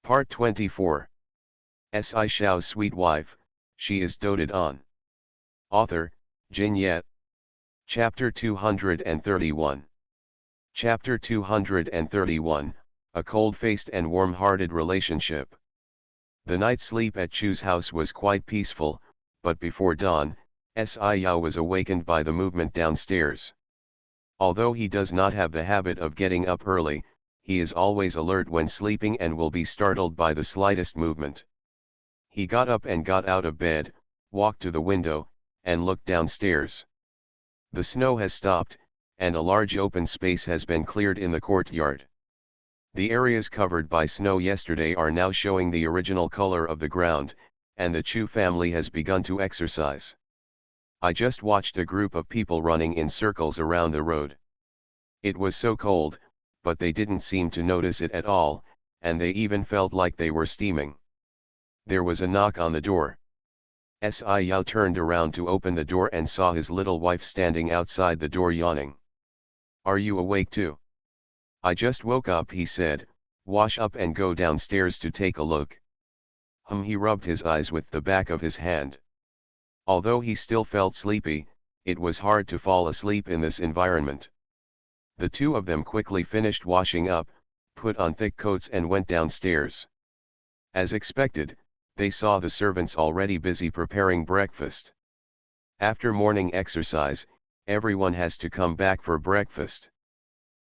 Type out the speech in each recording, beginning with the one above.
Part 24. Shao's sweet wife, she is doted on. Author, Jin Ye. Chapter 231. Chapter 231, A cold-faced and warm-hearted relationship. The night's sleep at Chu's house was quite peaceful, but before dawn, Yao was awakened by the movement downstairs. Although he does not have the habit of getting up early, he is always alert when sleeping and will be startled by the slightest movement. He got up and got out of bed, walked to the window, and looked downstairs. The snow has stopped, and a large open space has been cleared in the courtyard. The areas covered by snow yesterday are now showing the original color of the ground, and the Chu family has begun to exercise. I just watched a group of people running in circles around the road. It was so cold, but they didn't seem to notice it at all, and they even felt like they were steaming. There was a knock on the door. Yao turned around to open the door and saw his little wife standing outside the door yawning. "Are you awake too?" "I just woke up," he said. "Wash up and go downstairs to take a look." He rubbed his eyes with the back of his hand. Although he still felt sleepy, it was hard to fall asleep in this environment. The two of them quickly finished washing up, put on thick coats and went downstairs. As expected, they saw the servants already busy preparing breakfast. After morning exercise, everyone has to come back for breakfast.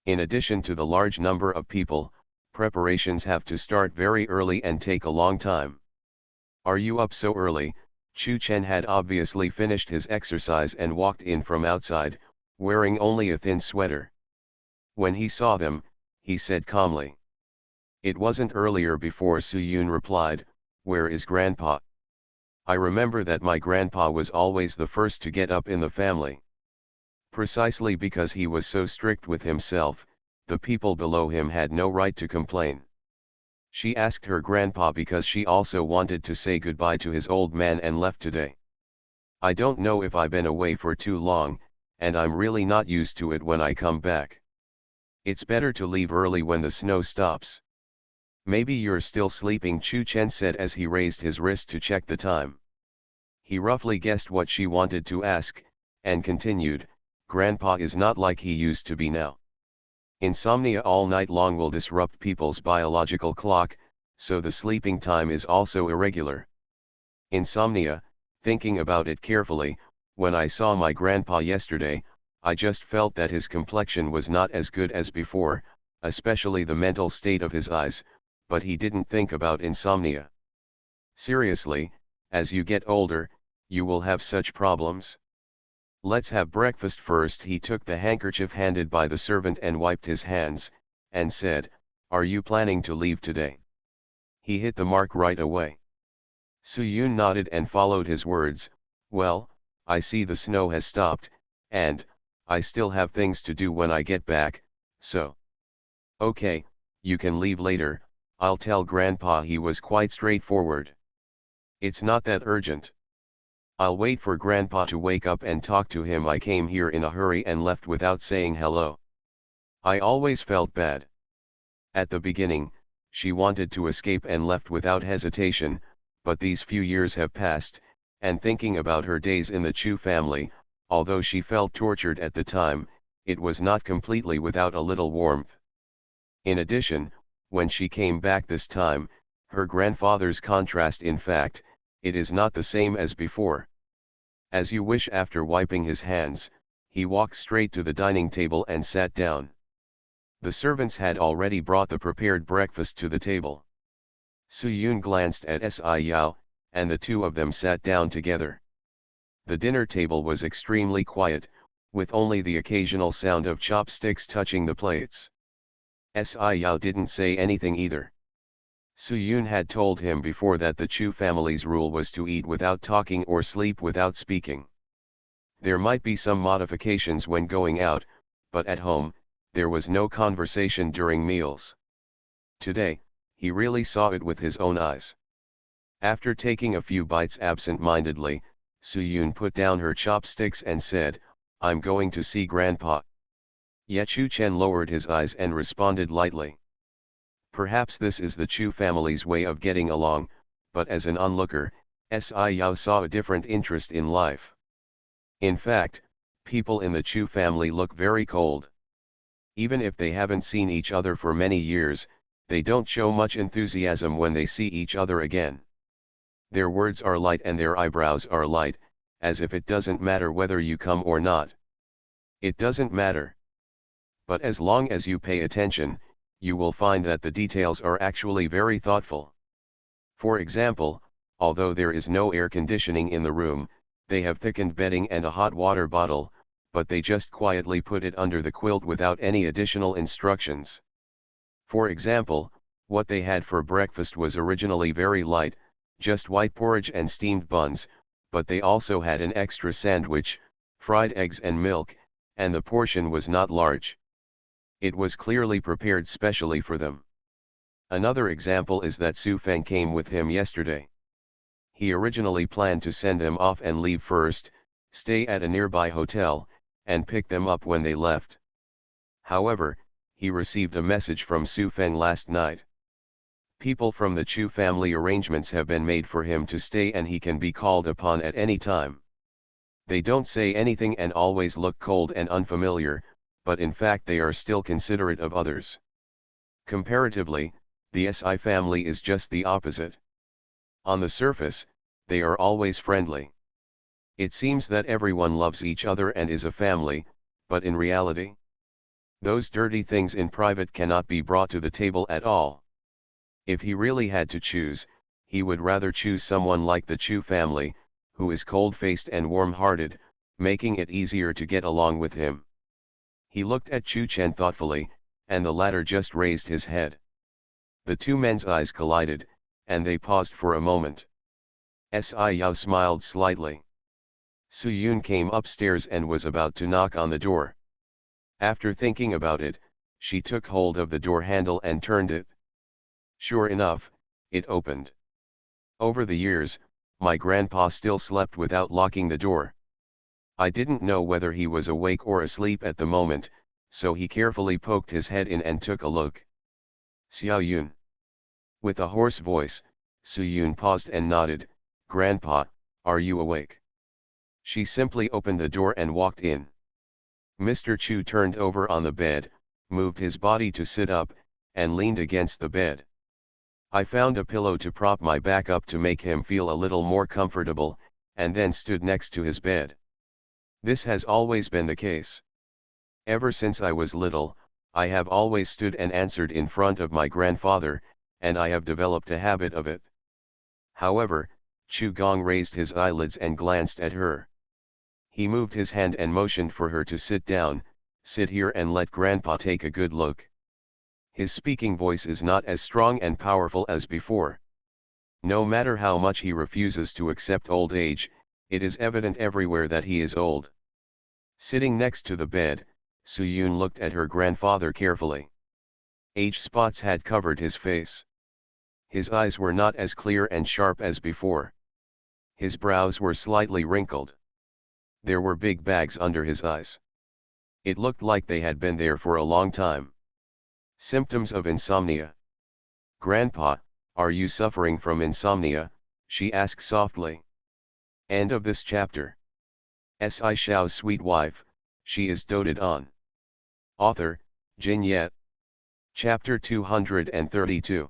In addition to the large number of people, preparations have to start very early and take a long time. "Are you up so early?" Chu Chen had obviously finished his exercise and walked in from outside, wearing only a thin sweater. When he saw them, he said calmly. "It wasn't earlier before," Su Yun replied. "Where is Grandpa?" "I remember that my grandpa was always the first to get up in the family. Precisely because he was so strict with himself, the people below him had no right to complain." She asked her grandpa because she also wanted to say goodbye to his old man and left today. "I don't know if I've been away for too long, and I'm really not used to it when I come back. It's better to leave early when the snow stops." "Maybe you're still sleeping," Chu Chen said as he raised his wrist to check the time. He roughly guessed what she wanted to ask, and continued, "Grandpa is not like he used to be now. Insomnia all night long will disrupt people's biological clock, so the sleeping time is also irregular. Insomnia, thinking about it carefully, when I saw my grandpa yesterday, I just felt that his complexion was not as good as before, especially the mental state of his eyes, but he didn't think about insomnia. Seriously, as you get older, you will have such problems. Let's have breakfast first." He took the handkerchief handed by the servant and wiped his hands, and said, "Are you planning to leave today?" He hit the mark right away. Su Yun nodded and followed his words. "Well, I see the snow has stopped, and I still have things to do when I get back, so." "Okay, you can leave later, I'll tell Grandpa." He was quite straightforward. "It's not that urgent. I'll wait for Grandpa to wake up and talk to him. I came here in a hurry and left without saying hello. I always felt bad." At the beginning, she wanted to escape and left without hesitation, but these few years have passed, and thinking about her days in the Chu family, although she felt tortured at the time, it was not completely without a little warmth. In addition, when she came back this time, her grandfather's contrast, in fact, it is not the same as before. "As you wish." After wiping his hands, he walked straight to the dining table and sat down. The servants had already brought the prepared breakfast to the table. Su Yun glanced at Yao, and the two of them sat down together. The dinner table was extremely quiet, with only the occasional sound of chopsticks touching the plates. Yao didn't say anything either. Su Yun had told him before that the Chu family's rule was to eat without talking or sleep without speaking. There might be some modifications when going out, but at home, there was no conversation during meals. Today, he really saw it with his own eyes. After taking a few bites absent-mindedly, Su Yun put down her chopsticks and said, "I'm going to see Grandpa." Yet Chu Chen lowered his eyes and responded lightly, Perhaps this is the Chu family's way of getting along, but as an onlooker, Yao saw a different interest in life. In fact, people in the Chu family look very cold. Even if they haven't seen each other for many years, they don't show much enthusiasm when they see each other again. Their words are light and their eyebrows are light, as if it doesn't matter whether you come or not. It doesn't matter. But as long as you pay attention, you will find that the details are actually very thoughtful. For example, although there is no air conditioning in the room, they have thickened bedding and a hot water bottle, but they just quietly put it under the quilt without any additional instructions. For example, what they had for breakfast was originally very light, just white porridge and steamed buns, but they also had an extra sandwich, fried eggs and milk, and the portion was not large. It was clearly prepared specially for them. Another example is that Su Feng came with him yesterday. He originally planned to send them off and leave first, stay at a nearby hotel, and pick them up when they left. However, he received a message from Su Feng last night. People from the Chu family arrangements have been made for him to stay and he can be called upon at any time. They don't say anything and always look cold and unfamiliar, but in fact they are still considerate of others. Comparatively, the Si family is just the opposite. On the surface, they are always friendly. It seems that everyone loves each other and is a family, but in reality, those dirty things in private cannot be brought to the table at all. If he really had to choose, he would rather choose someone like the Chu family, who is cold-faced and warm-hearted, making it easier to get along with him. He looked at Chu Chen thoughtfully, and the latter just raised his head. The two men's eyes collided, and they paused for a moment. Yao smiled slightly. Su Yun came upstairs and was about to knock on the door. After thinking about it, she took hold of the door handle and turned it. Sure enough, it opened. Over the years, my grandpa still slept without locking the door. I didn't know whether he was awake or asleep at the moment, so he carefully poked his head in and took a look. Xiao Yun. With a hoarse voice, Su Yun paused and nodded. Grandpa, are you awake? She simply opened the door and walked in. Mr. Chu turned over on the bed, moved his body to sit up, and leaned against the bed. I found a pillow to prop my back up to make him feel a little more comfortable, and then stood next to his bed. This has always been the case. Ever since I was little, I have always stood and answered in front of my grandfather, and I have developed a habit of it. However, Chu Gong raised his eyelids and glanced at her. He moved his hand and motioned for her to sit down. Sit here and let Grandpa take a good look. His speaking voice is not as strong and powerful as before. No matter how much he refuses to accept old age, it is evident everywhere that he is old. Sitting next to the bed, Su Yun looked at her grandfather carefully. Age spots had covered his face. His eyes were not as clear and sharp as before. His brows were slightly wrinkled. There were big bags under his eyes. It looked like they had been there for a long time. Symptoms of insomnia. Grandpa, are you suffering from insomnia? She asked softly. End of this chapter. Shao's sweet wife, she is doted on. Author, Jin Yet. Chapter 232.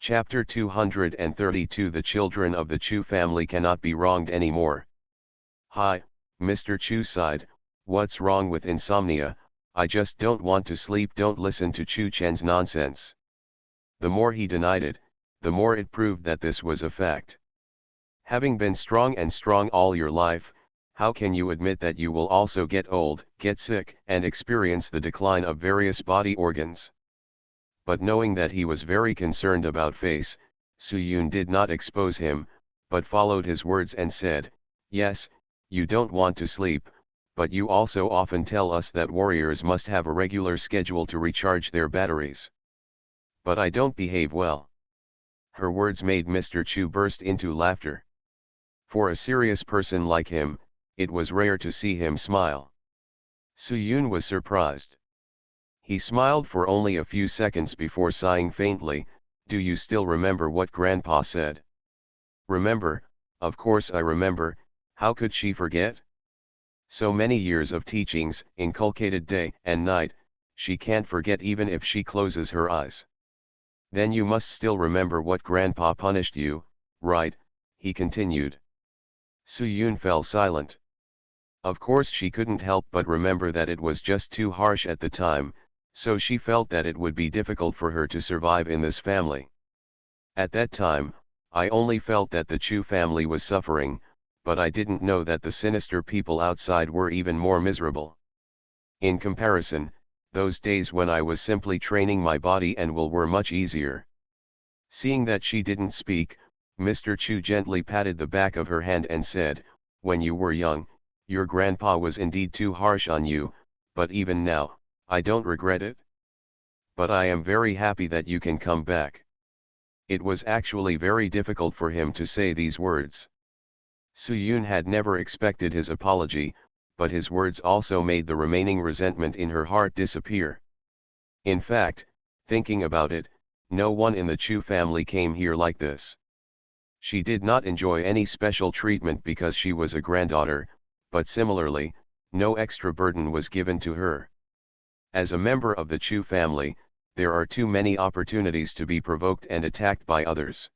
Chapter 232. The children of the Chu family cannot be wronged anymore. Hi, Mr. Chu sighed. What's wrong with insomnia? I just don't want to sleep. Don't listen to Chu Chen's nonsense. The more he denied it, the more it proved that this was a fact. Having been strong all your life, how can you admit that you will also get old, get sick, and experience the decline of various body organs? But knowing that he was very concerned about face, Su Yun did not expose him, but followed his words and said, yes, you don't want to sleep, but you also often tell us that warriors must have a regular schedule to recharge their batteries. But I don't behave well. Her words made Mr. Chu burst into laughter. For a serious person like him, it was rare to see him smile. Su Yun was surprised. He smiled for only a few seconds before sighing faintly. Do you still remember what Grandpa said? Remember, of course I remember, how could she forget? So many years of teachings, inculcated day and night, she can't forget even if she closes her eyes. Then you must still remember what Grandpa punished you, right? He continued. Soo-yoon fell silent. Of course she couldn't help but remember that it was just too harsh at the time, so she felt that it would be difficult for her to survive in this family. At that time, I only felt that the Chu family was suffering, but I didn't know that the sinister people outside were even more miserable. In comparison, those days when I was simply training my body and will were much easier. Seeing that she didn't speak, Mr. Chu gently patted the back of her hand and said, when you were young, your grandpa was indeed too harsh on you, but even now, I don't regret it. But I am very happy that you can come back. It was actually very difficult for him to say these words. Soo-yoon had never expected his apology, but his words also made the remaining resentment in her heart disappear. In fact, thinking about it, no one in the Chu family came here like this. She did not enjoy any special treatment because she was a granddaughter, but similarly, no extra burden was given to her. As a member of the Chu family, there are too many opportunities to be provoked and attacked by others.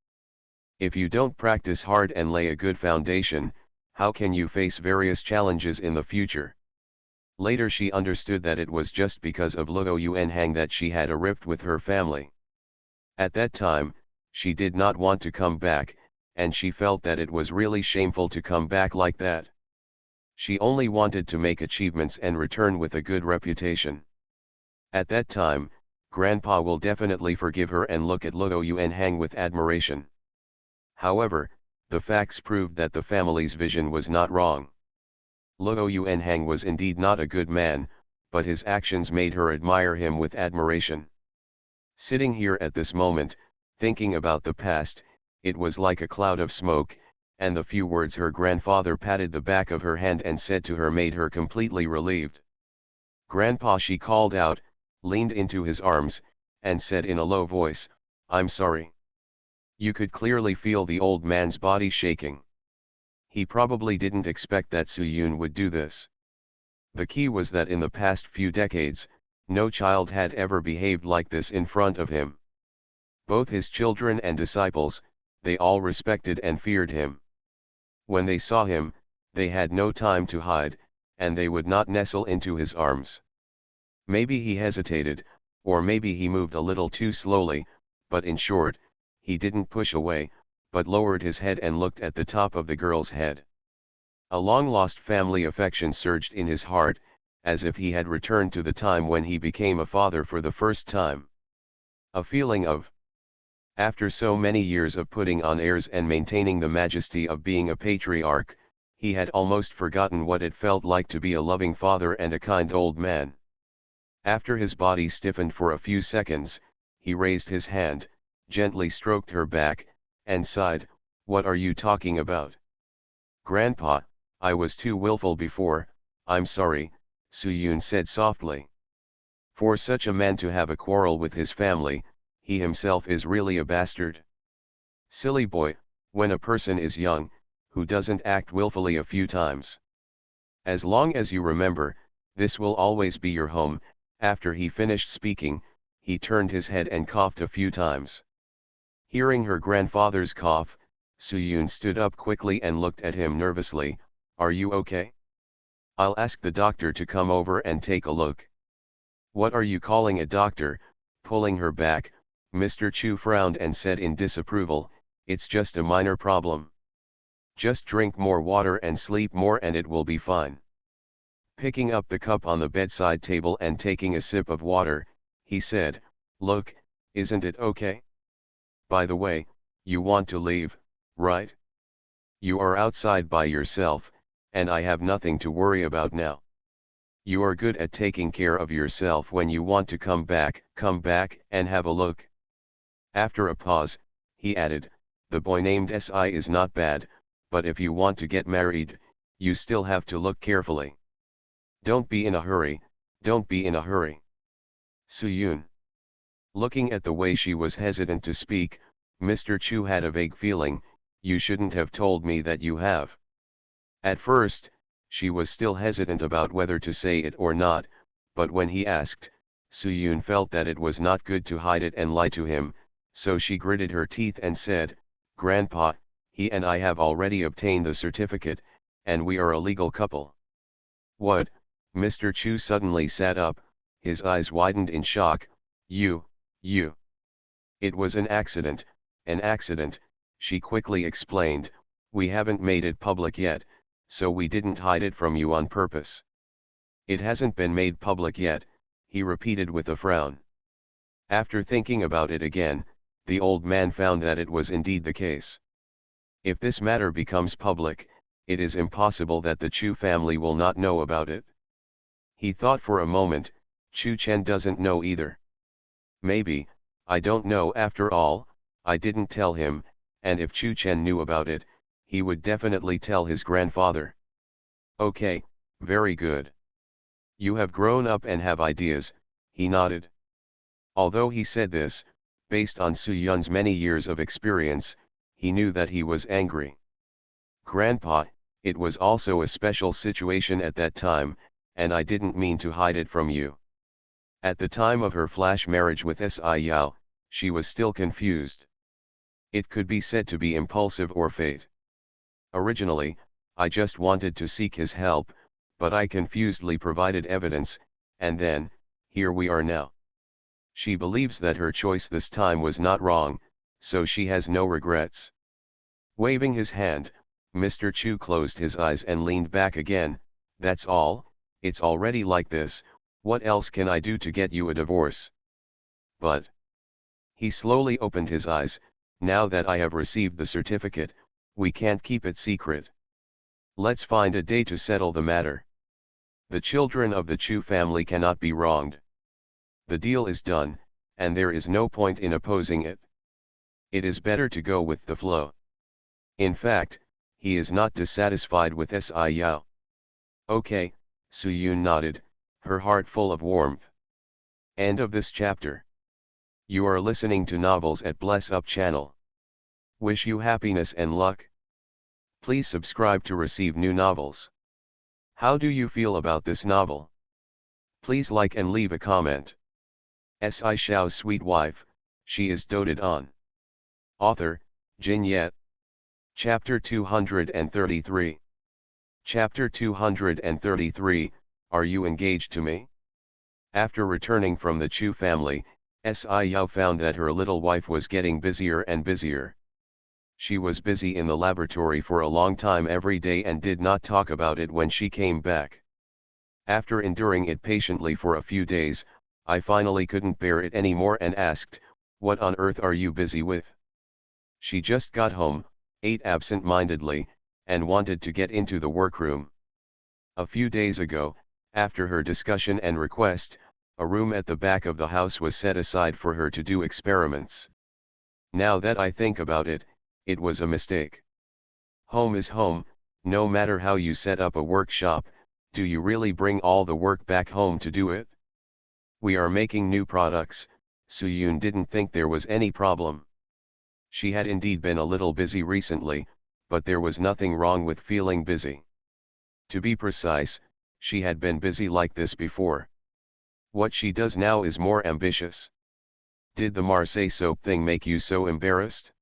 If you don't practice hard and lay a good foundation, how can you face various challenges in the future? Later she understood that it was just because of Luo Yuanhang that she had a rift with her family. At that time, she did not want to come back, and she felt that it was really shameful to come back like that. She only wanted to make achievements and return with a good reputation. At that time, Grandpa will definitely forgive her and look at Luo Yuanhang with admiration. However, the facts proved that the family's vision was not wrong. Luo Yuanhang was indeed not a good man, but his actions made her admire him with admiration. Sitting here at this moment, thinking about the past, it was like a cloud of smoke, and the few words her grandfather patted the back of her hand and said to her made her completely relieved. Grandpa, she called out, leaned into his arms, and said in a low voice, I'm sorry. You could clearly feel the old man's body shaking. He probably didn't expect that Soo-yoon would do this. The key was that in the past few decades, no child had ever behaved like this in front of him. Both his children and disciples, they all respected and feared him. When they saw him, they had no time to hide, and they would not nestle into his arms. Maybe he hesitated, or maybe he moved a little too slowly, but in short, he didn't push away, but lowered his head and looked at the top of the girl's head. A long-lost family affection surged in his heart, as if he had returned to the time when he became a father for the first time. A feeling of, after so many years of putting on airs and maintaining the majesty of being a patriarch, he had almost forgotten what it felt like to be a loving father and a kind old man. After his body stiffened for a few seconds, he raised his hand, gently stroked her back, and sighed, what are you talking about? Grandpa, I was too willful before, I'm sorry, Soo-yoon said softly. For such a man to have a quarrel with his family, he himself is really a bastard. Silly boy, when a person is young, who doesn't act willfully a few times? As long as you remember, this will always be your home. After he finished speaking, he turned his head and coughed a few times. Hearing her grandfather's cough, Soo-yoon stood up quickly and looked at him nervously, are you okay? I'll ask the doctor to come over and take a look. What are you calling a doctor? Pulling her back, Mr. Chu frowned and said in disapproval, it's just a minor problem. Just drink more water and sleep more and it will be fine. Picking up the cup on the bedside table and taking a sip of water, he said, look, isn't it okay? By the way, you want to leave, right? You are outside by yourself, and I have nothing to worry about now. You are good at taking care of yourself. When you want to come back and have a look. After a pause, he added, the boy named Si is not bad, but if you want to get married, you still have to look carefully. Don't be in a hurry, don't be in a hurry. Suyun. Looking at the way she was hesitant to speak, Mr. Chu had a vague feeling, you shouldn't have told me that you have. At first, she was still hesitant about whether to say it or not, but when he asked, Suyun felt that it was not good to hide it and lie to him, so she gritted her teeth and said, Grandpa, he and I have already obtained the certificate, and we are a legal couple. What? Mr. Chu suddenly sat up, his eyes widened in shock, you. It was an accident, she quickly explained, we haven't made it public yet, so we didn't hide it from you on purpose. It hasn't been made public yet, he repeated with a frown. After thinking about it again, the old man found that it was indeed the case. If this matter becomes public, it is impossible that the Chu family will not know about it. He thought for a moment, Chu Chen doesn't know either. Maybe, I don't know after all, I didn't tell him, and if Chu Chen knew about it, he would definitely tell his grandfather. Okay, very good. You have grown up and have ideas, he nodded. Although he said this, based on Suyun's many years of experience, he knew that he was angry. Grandpa, it was also a special situation at that time, and I didn't mean to hide it from you. At the time of her flash marriage with Sci-Yao, she was still confused. It could be said to be impulsive or fate. Originally, I just wanted to seek his help, but I confusedly provided evidence, and then, here we are now. She believes that her choice this time was not wrong, so she has no regrets. Waving his hand, Mr. Chu closed his eyes and leaned back again, that's all, it's already like this, what else can I do to get you a divorce? But he slowly opened his eyes, now that I have received the certificate, we can't keep it secret. Let's find a day to settle the matter. The children of the Chu family cannot be wronged. The deal is done, and there is no point in opposing it. It is better to go with the flow. In fact, he is not dissatisfied with Sci-Yao. Okay, Suyun nodded, her heart full of warmth. End of this chapter. You are listening to Novels at Bless Up channel. Wish you happiness and luck. Please subscribe to receive new novels. How do you feel about this novel? Please like and leave a comment. Shao's sweet wife, she is doted on. Author, Jin Yet. Chapter 233. Chapter 233, Are you engaged to me? After returning from the Chu family, Sci-Yao found that her little wife was getting busier and busier. She was busy in the laboratory for a long time every day and did not talk about it when she came back. After enduring it patiently for a few days, I finally couldn't bear it anymore and asked, what on earth are you busy with? She just got home, ate absent-mindedly, and wanted to get into the workroom. A few days ago, after her discussion and request, a room at the back of the house was set aside for her to do experiments. Now that I think about it, it was a mistake. Home is home, no matter how you set up a workshop, do you really bring all the work back home to do it? We are making new products, Suyun didn't think there was any problem. She had indeed been a little busy recently, but there was nothing wrong with feeling busy. To be precise, she had been busy like this before. What she does now is more ambitious. Did the Marseille soap thing make you so embarrassed?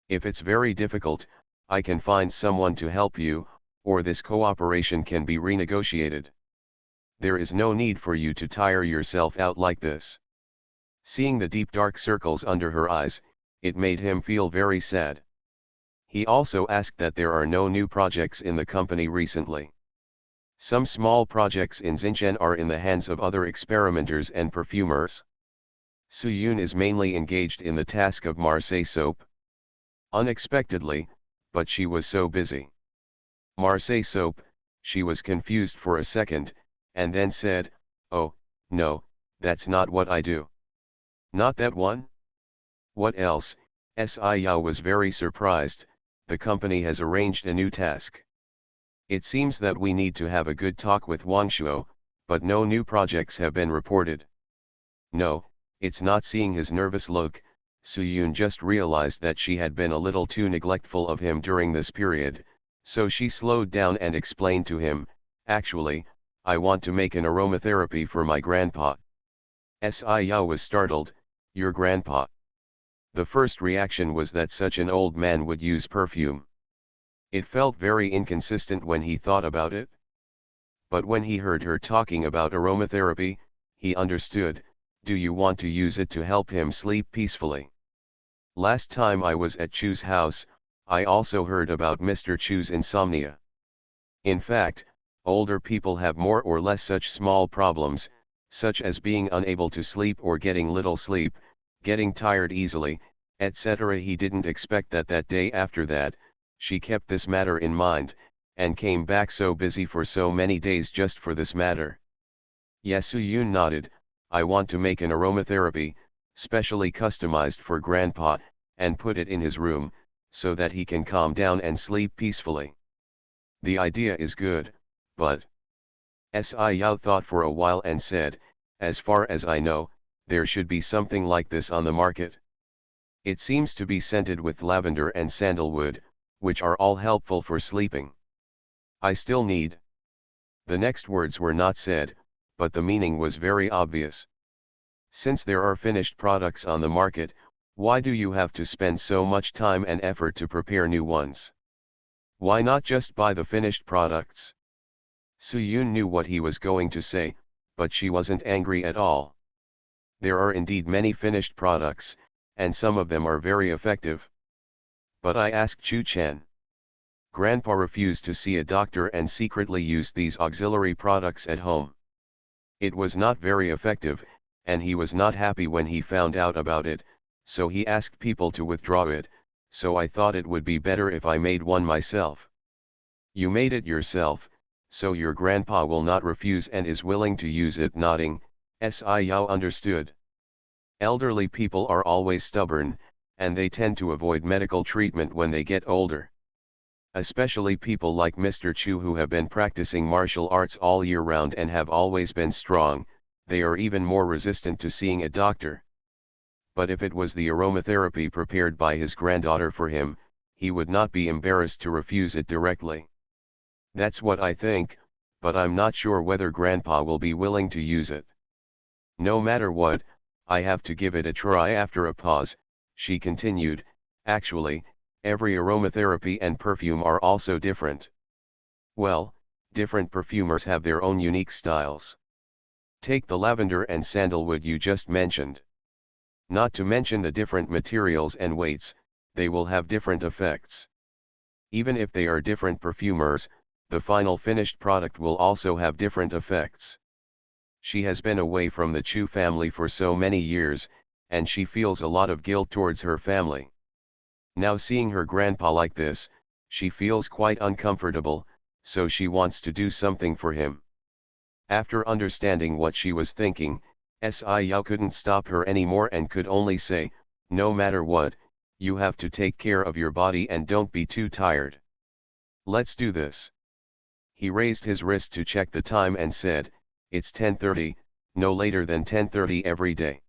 If it's very difficult, I can find someone to help you, or this cooperation can be renegotiated. There is no need for you to tire yourself out like this. Seeing the deep dark circles under her eyes, it made him feel very sad. He also asked that there are no new projects in the company recently. Some small projects in Xinjiang are in the hands of other experimenters and perfumers. Suyun is mainly engaged in the task of Marseille soap. Unexpectedly, but she was so busy. Marseille soap, she was confused for a second, and then said, oh, no, that's not what I do. Not that one? What else? Sci-Yao was very surprised, the company has arranged a new task. It seems that we need to have a good talk with Wangshuo, but no new projects have been reported. No, it's not. Seeing his nervous look, Soo-yoon just realized that she had been a little too neglectful of him during this period, so she slowed down and explained to him, actually, I want to make an aromatherapy for my grandpa. Sio was startled, your grandpa? The first reaction was that such an old man would use perfume. It felt very inconsistent when he thought about it. But when he heard her talking about aromatherapy, he understood. Do you want to use it to help him sleep peacefully? Last time I was at Chu's house, I also heard about Mr. Chu's insomnia. In fact, older people have more or less such small problems, such as being unable to sleep or getting little sleep, getting tired easily, etc. He didn't expect that day after that, she kept this matter in mind, and came back so busy for so many days just for this matter. Yes, Soo-yoon nodded. I want to make an aromatherapy, specially customized for grandpa, and put it in his room, so that he can calm down and sleep peacefully. The idea is good, but... Sio thought for a while and said, as far as I know, there should be something like this on the market. It seems to be scented with lavender and sandalwood, which are all helpful for sleeping. I still need... The next words were not said, but the meaning was very obvious. Since there are finished products on the market, why do you have to spend so much time and effort to prepare new ones? Why not just buy the finished products? Soo-yoon knew what he was going to say, but she wasn't angry at all. There are indeed many finished products, and some of them are very effective. But I asked Chu-chan. Grandpa refused to see a doctor and secretly used these auxiliary products at home. It was not very effective, and he was not happy when he found out about it, so he asked people to withdraw it, so I thought it would be better if I made one myself. You made it yourself, so your grandpa will not refuse and is willing to use it. Nodding, Sio understood. Elderly people are always stubborn, and they tend to avoid medical treatment when they get older. Especially people like Mr. Chu who have been practicing martial arts all year round and have always been strong, they are even more resistant to seeing a doctor. But if it was the aromatherapy prepared by his granddaughter for him, he would not be embarrassed to refuse it directly. That's what I think, but I'm not sure whether Grandpa will be willing to use it. No matter what, I have to give it a try. After a pause, she continued, actually, every aromatherapy and perfume are also different. Well, different perfumers have their own unique styles. Take the lavender and sandalwood you just mentioned. Not to mention the different materials and weights, they will have different effects. Even if they are different perfumers, the final finished product will also have different effects. She has been away from the Chu family for so many years, and she feels a lot of guilt towards her family. Now seeing her grandpa like this, she feels quite uncomfortable, so she wants to do something for him. After understanding what she was thinking, Sio couldn't stop her anymore and could only say, no matter what, you have to take care of your body and don't be too tired. Let's do this. He raised his wrist to check the time and said, it's 10:30, no later than 10:30 every day.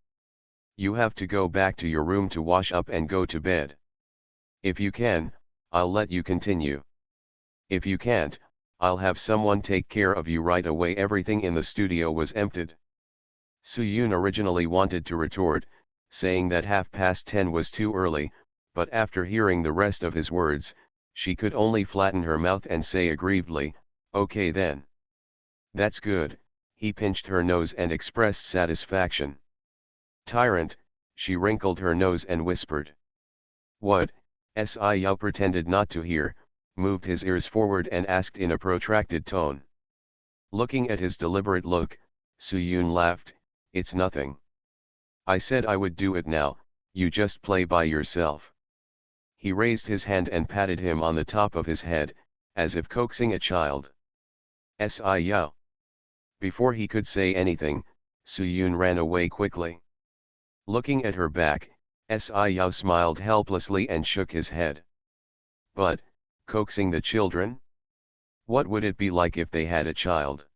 You have to go back to your room to wash up and go to bed. If you can, I'll let you continue. If you can't, I'll have someone take care of you right away. Everything in the studio was emptied. Soo-yoon originally wanted to retort, saying that 10:30 was too early, but after hearing the rest of his words, she could only flatten her mouth and say aggrievedly, okay then. That's good, he pinched her nose and expressed satisfaction. Tyrant, she wrinkled her nose and whispered. What? Sio pretended not to hear, moved his ears forward and asked in a protracted tone. Looking at his deliberate look, Soo-yoon laughed, it's nothing. I said I would do it now, you just play by yourself. He raised his hand and patted him on the top of his head, as if coaxing a child. Sio. Before he could say anything, Soo-yoon ran away quickly. Looking at her back, Sio smiled helplessly and shook his head. But, coaxing the children? What would it be like if they had a child?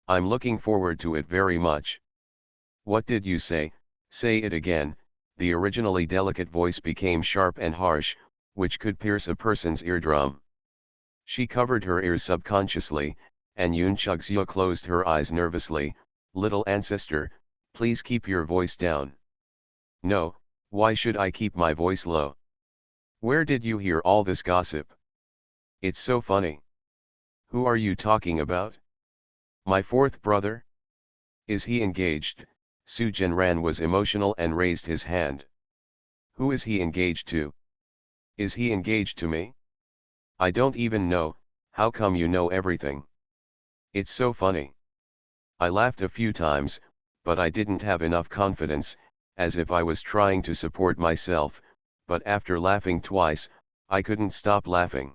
I'm looking forward to it very much. What did you say? Say it again." The originally delicate voice became sharp and harsh, which could pierce a person's eardrum. She covered her ears subconsciously, and Yoon Chug-seo closed her eyes nervously. "Little ancestor, please keep your voice down." "No, why should I keep my voice low? Where did you hear all this gossip? It's so funny." "Who are you talking about? My fourth brother? Is he engaged?" Soo Jin-ran was emotional and raised his hand. "Who is he engaged to? Is he engaged to me? I don't even know. How come you know everything? It's so funny." I laughed a few times, but I didn't have enough confidence, as if I was trying to support myself, but after laughing twice, I couldn't stop laughing.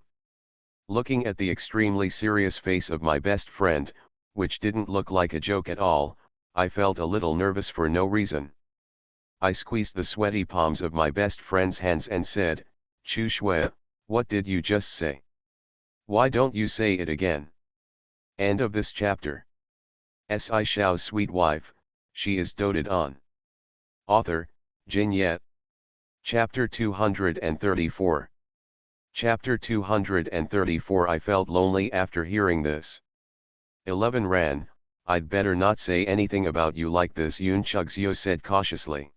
Looking at the extremely serious face of my best friend, which didn't look like a joke at all, I felt a little nervous for no reason. I squeezed the sweaty palms of my best friend's hands and said, "Chu Shui, what did you just say? Why don't you say it again?" End of this chapter. Shao's sweet wife, she is doted on. Author, Jin Yet. Chapter 234. Chapter 234. I felt lonely after hearing this. 11 Ran, I'd better not say anything about you like this, Yoon Chug-seo said cautiously.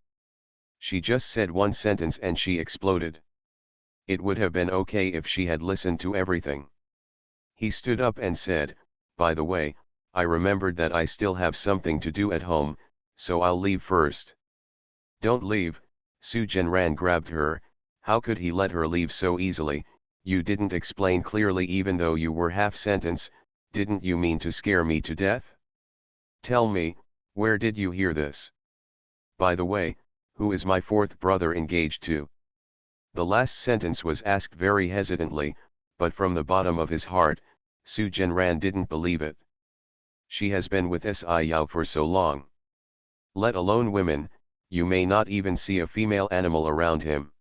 She just said one sentence and she exploded. It would have been okay if she had listened to everything. He stood up and said, "By the way, I remembered that I still have something to do at home, so I'll leave first." "Don't leave," Soo Jin-ran grabbed her. How could he let her leave so easily? "You didn't explain clearly even though you were half-sentence. Didn't you mean to scare me to death? Tell me, where did you hear this? By the way, who is my fourth brother engaged to?" The last sentence was asked very hesitantly, but from the bottom of his heart, Soo Jin-ran didn't believe it. She has been with Yao for so long. Let alone women, you may not even see a female animal around him.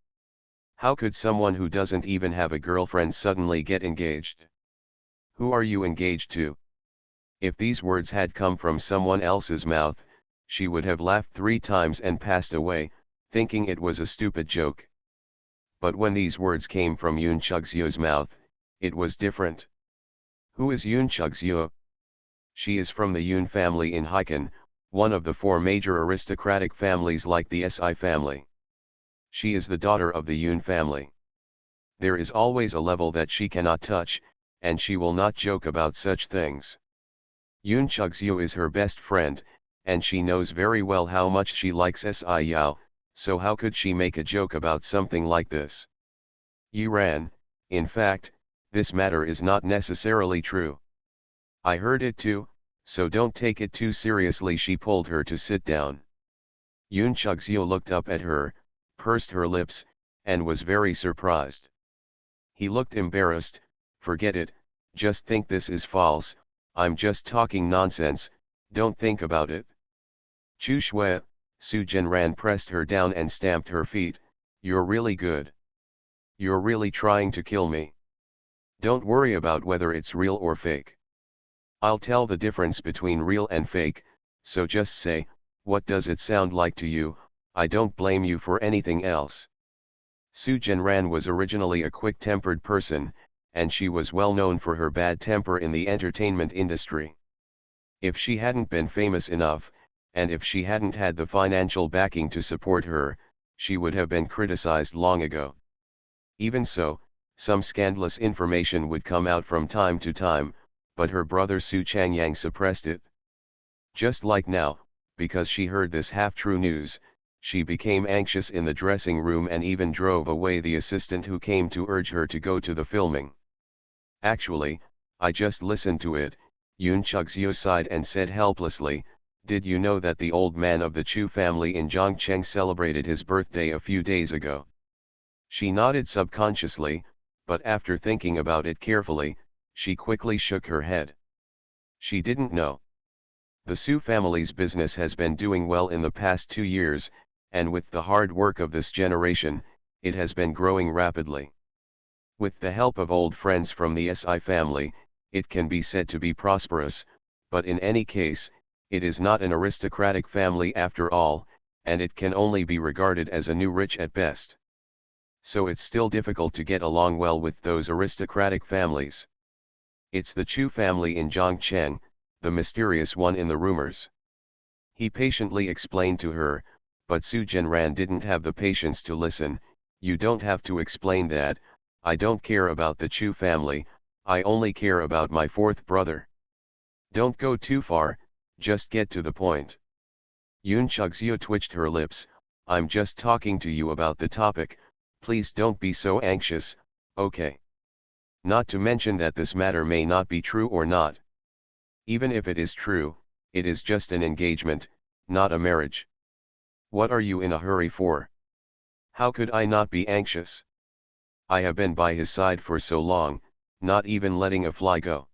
How could someone who doesn't even have a girlfriend suddenly get engaged? "Who are you engaged to?" If these words had come from someone else's mouth, she would have laughed 3 times and passed away, thinking it was a stupid joke. But when these words came from Yoon Chug-seo's mouth, it was different. "Who is Yoon Chug-seo?" "She is from the Yoon family in Haikan, one of the 4 major aristocratic families like the Si family. She is the daughter of the Yoon family. There is always a level that she cannot touch, and she will not joke about such things. Yoon Chug-seo is her best friend, and she knows very well how much she likes Yao, so how could she make a joke about something like this?" "You ran, in fact, this matter is not necessarily true. I heard it too, so don't take it too seriously." She pulled her to sit down. Yoon Chug-seo looked up at her, pursed her lips, and was very surprised. He looked embarrassed. "Forget it, just think this is false. I'm just talking nonsense, don't think about it." "Chu Shui," Soo Jin-ran pressed her down and stamped her feet. "You're really good. You're really trying to kill me. Don't worry about whether it's real or fake. I'll tell the difference between real and fake, so just say, what does it sound like to you? I don't blame you for anything else." Soo Jin-ran was originally a quick-tempered person, and she was well known for her bad temper in the entertainment industry. If she hadn't been famous enough, and if she hadn't had the financial backing to support her, she would have been criticized long ago. Even so, some scandalous information would come out from time to time, but her brother Soo Changyang suppressed it. Just like now, because she heard this half-true news, she became anxious in the dressing room and even drove away the assistant who came to urge her to go to the filming. "Actually, I just listened to it," Yoon Chug-seo sighed and said helplessly. "Did you know that the old man of the Chu family in Zhongcheng celebrated his birthday a few days ago?" She nodded subconsciously, but after thinking about it carefully, she quickly shook her head. She didn't know. The Su family's business has been doing well in the past 2 years, and with the hard work of this generation, it has been growing rapidly. With the help of old friends from the Si family, it can be said to be prosperous, but in any case, It is not an aristocratic family after all, and it can only be regarded as a new rich at best. So it's still difficult to get along well with those aristocratic families. It's the Chu family in Zhongcheng, the mysterious one in the rumors. He patiently explained to her, but Su Jianran didn't have the patience to listen. You don't have to explain that. I don't care about the Chu family, I only care about my fourth brother. Don't go too far, just get to the point. Yun Chugzio twitched her lips. I'm just talking to you about the topic, please don't be so anxious, okay? Not to mention that this matter may not be true or not. Even if it is true, it is just an engagement, not a marriage. What are you in a hurry for? How could I not be anxious? I have been by his side for so long, not even letting a fly go.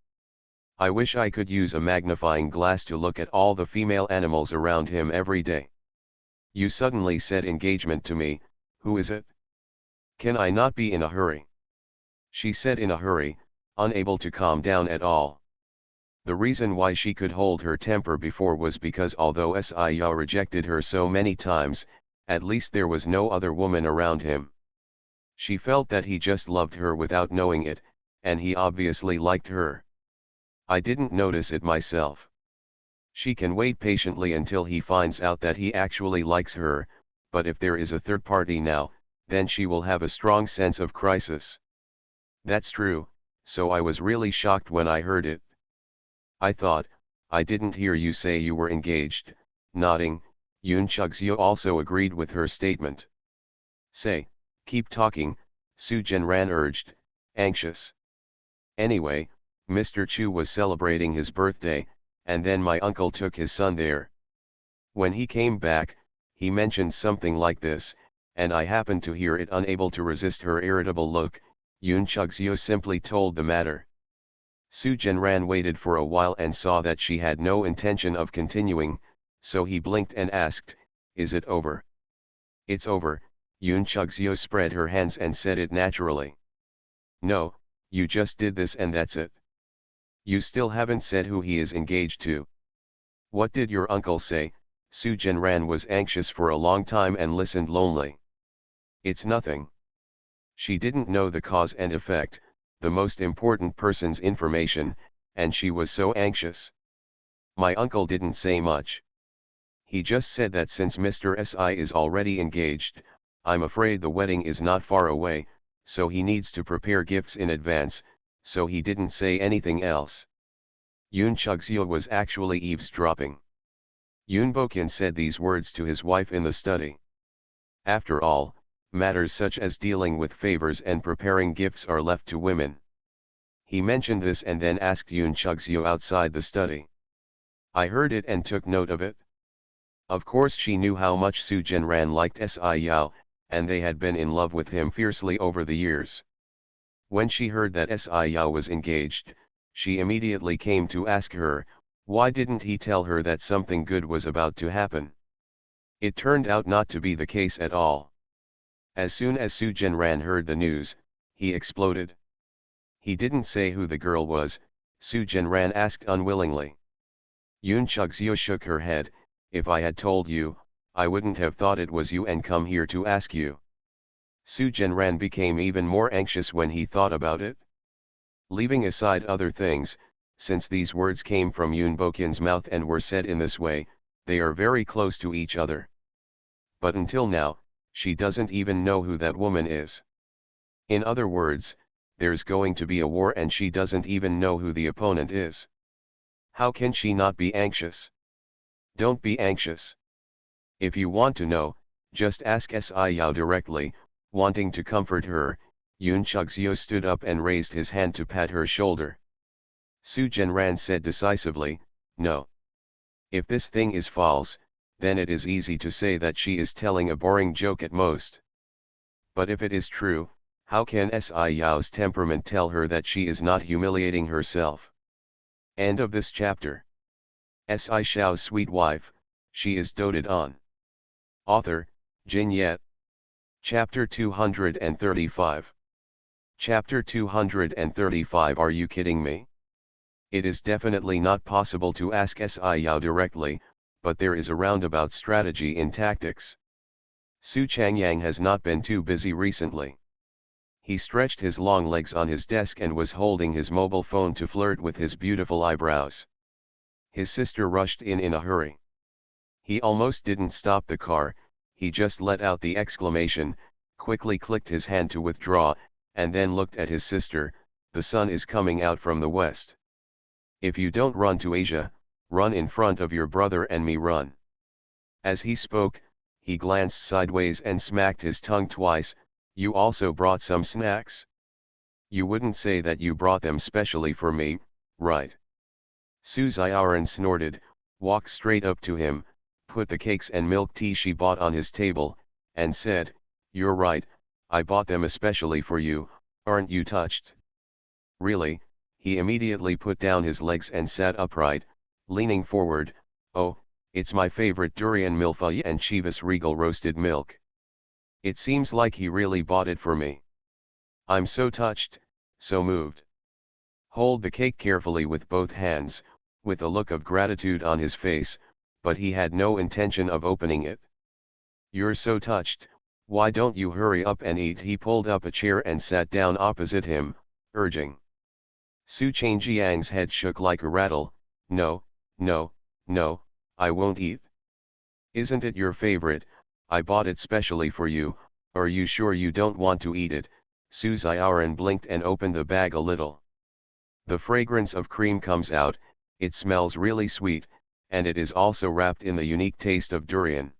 I wish I could use a magnifying glass to look at all the female animals around him every day. You suddenly said engagement to me, who is it? Can I not be in a hurry? She said in a hurry, unable to calm down at all. The reason why she could hold her temper before was because although Sci-fi rejected her so many times, at least there was no other woman around him. She felt that he just loved her without knowing it, and he obviously liked her. I didn't notice it myself. She can wait patiently until he finds out that he actually likes her, but if there is a third party now, then she will have a strong sense of crisis. That's true, so I was really shocked when I heard it. I thought, I didn't hear you say you were engaged. Nodding, Yun Chugzio also agreed with her statement. Say, keep talking, Su Jianran urged, anxious. Anyway, Mr. Chu was celebrating his birthday, and then my uncle took his son there. When he came back, he mentioned something like this, and I happened to hear it. Unable to resist her irritable look, Yun Chugzio simply told the matter. Su Jianran waited for a while and saw that she had no intention of continuing, so he blinked and asked, is it over? It's over, Yun Chugzio spread her hands and said it naturally. No, you just did this and that's it. You still haven't said who he is engaged to. What did your uncle say? Su Jianran was anxious for a long time and listened lonely. It's nothing. She didn't know the cause and effect, the most important person's information, and she was so anxious. My uncle didn't say much. He just said that since Mr. Si is already engaged, I'm afraid the wedding is not far away, so he needs to prepare gifts in advance, so he didn't say anything else. Yun Chugzio was actually eavesdropping. Yun Bokin said these words to his wife in the study. After all, matters such as dealing with favors and preparing gifts are left to women. He mentioned this and then asked Yun Chugzio outside the study. I heard it and took note of it. Of course she knew how much Su Jianran liked Sci-fi, and they had been in love with him fiercely over the years. When she heard that Sci-fi was engaged, she immediately came to ask her, why didn't he tell her that something good was about to happen? It turned out not to be the case at all. As soon as Su Jianran heard the news, he exploded. He didn't say who the girl was, Su Jianran asked unwillingly. Yun Chugzio shook her head, if I had told you, I wouldn't have thought it was you and come here to ask you. Su Jianran became even more anxious when he thought about it. Leaving aside other things, since these words came from Yun Bokin's mouth and were said in this way, they are very close to each other. But until now, she doesn't even know who that woman is. In other words, there's going to be a war and she doesn't even know who the opponent is. How can she not be anxious? Don't be anxious. If you want to know, just ask Sci-fi directly. Wanting to comfort her, Yun Chugzio stood up and raised his hand to pat her shoulder. Su Jianran said decisively, no. If this thing is false, then it is easy to say that she is telling a boring joke at most. But if it is true, how can Sci-fi's temperament tell her that she is not humiliating herself? End of this chapter. Shao's sweet wife, she is doted on. Author, Jin Yet. Chapter 235. Chapter 235. Are you kidding me? It is definitely not possible to ask Xiao directly, but there is a roundabout strategy in tactics. Su Changyang has not been too busy recently. He stretched his long legs on his desk and was holding his mobile phone to flirt with his beautiful eyebrows. His sister rushed in a hurry. He almost didn't stop the car, he just let out the exclamation, quickly clicked his hand to withdraw, and then looked at his sister. The sun is coming out from the west. If you don't run to Asia, run in front of your brother and me, run. As he spoke, he glanced sideways and smacked his tongue twice. You also brought some snacks? You wouldn't say that you brought them specially for me, right? Su Xiaoran snorted, walked straight up to him, put the cakes and milk tea she bought on his table, and said, "You're right, I bought them especially for you, aren't you touched?" Really? He immediately put down his legs and sat upright, leaning forward. "Oh, it's my favorite durian milfeuille and Chivas Regal roasted milk. It seems like he really bought it for me. I'm so touched, so moved." Hold the cake carefully with both hands, with a look of gratitude on his face, but he had no intention of opening it. "You're so touched, why don't you hurry up and eat?" He pulled up a chair and sat down opposite him, urging. Su Changjiang's head shook like a rattle. "No, no, no, I won't eat." "Isn't it your favorite? I bought it specially for you, are you sure you don't want to eat it?" Su Xiaoran blinked and opened the bag a little. The fragrance of cream comes out, it smells really sweet, and it is also wrapped in the unique taste of durian.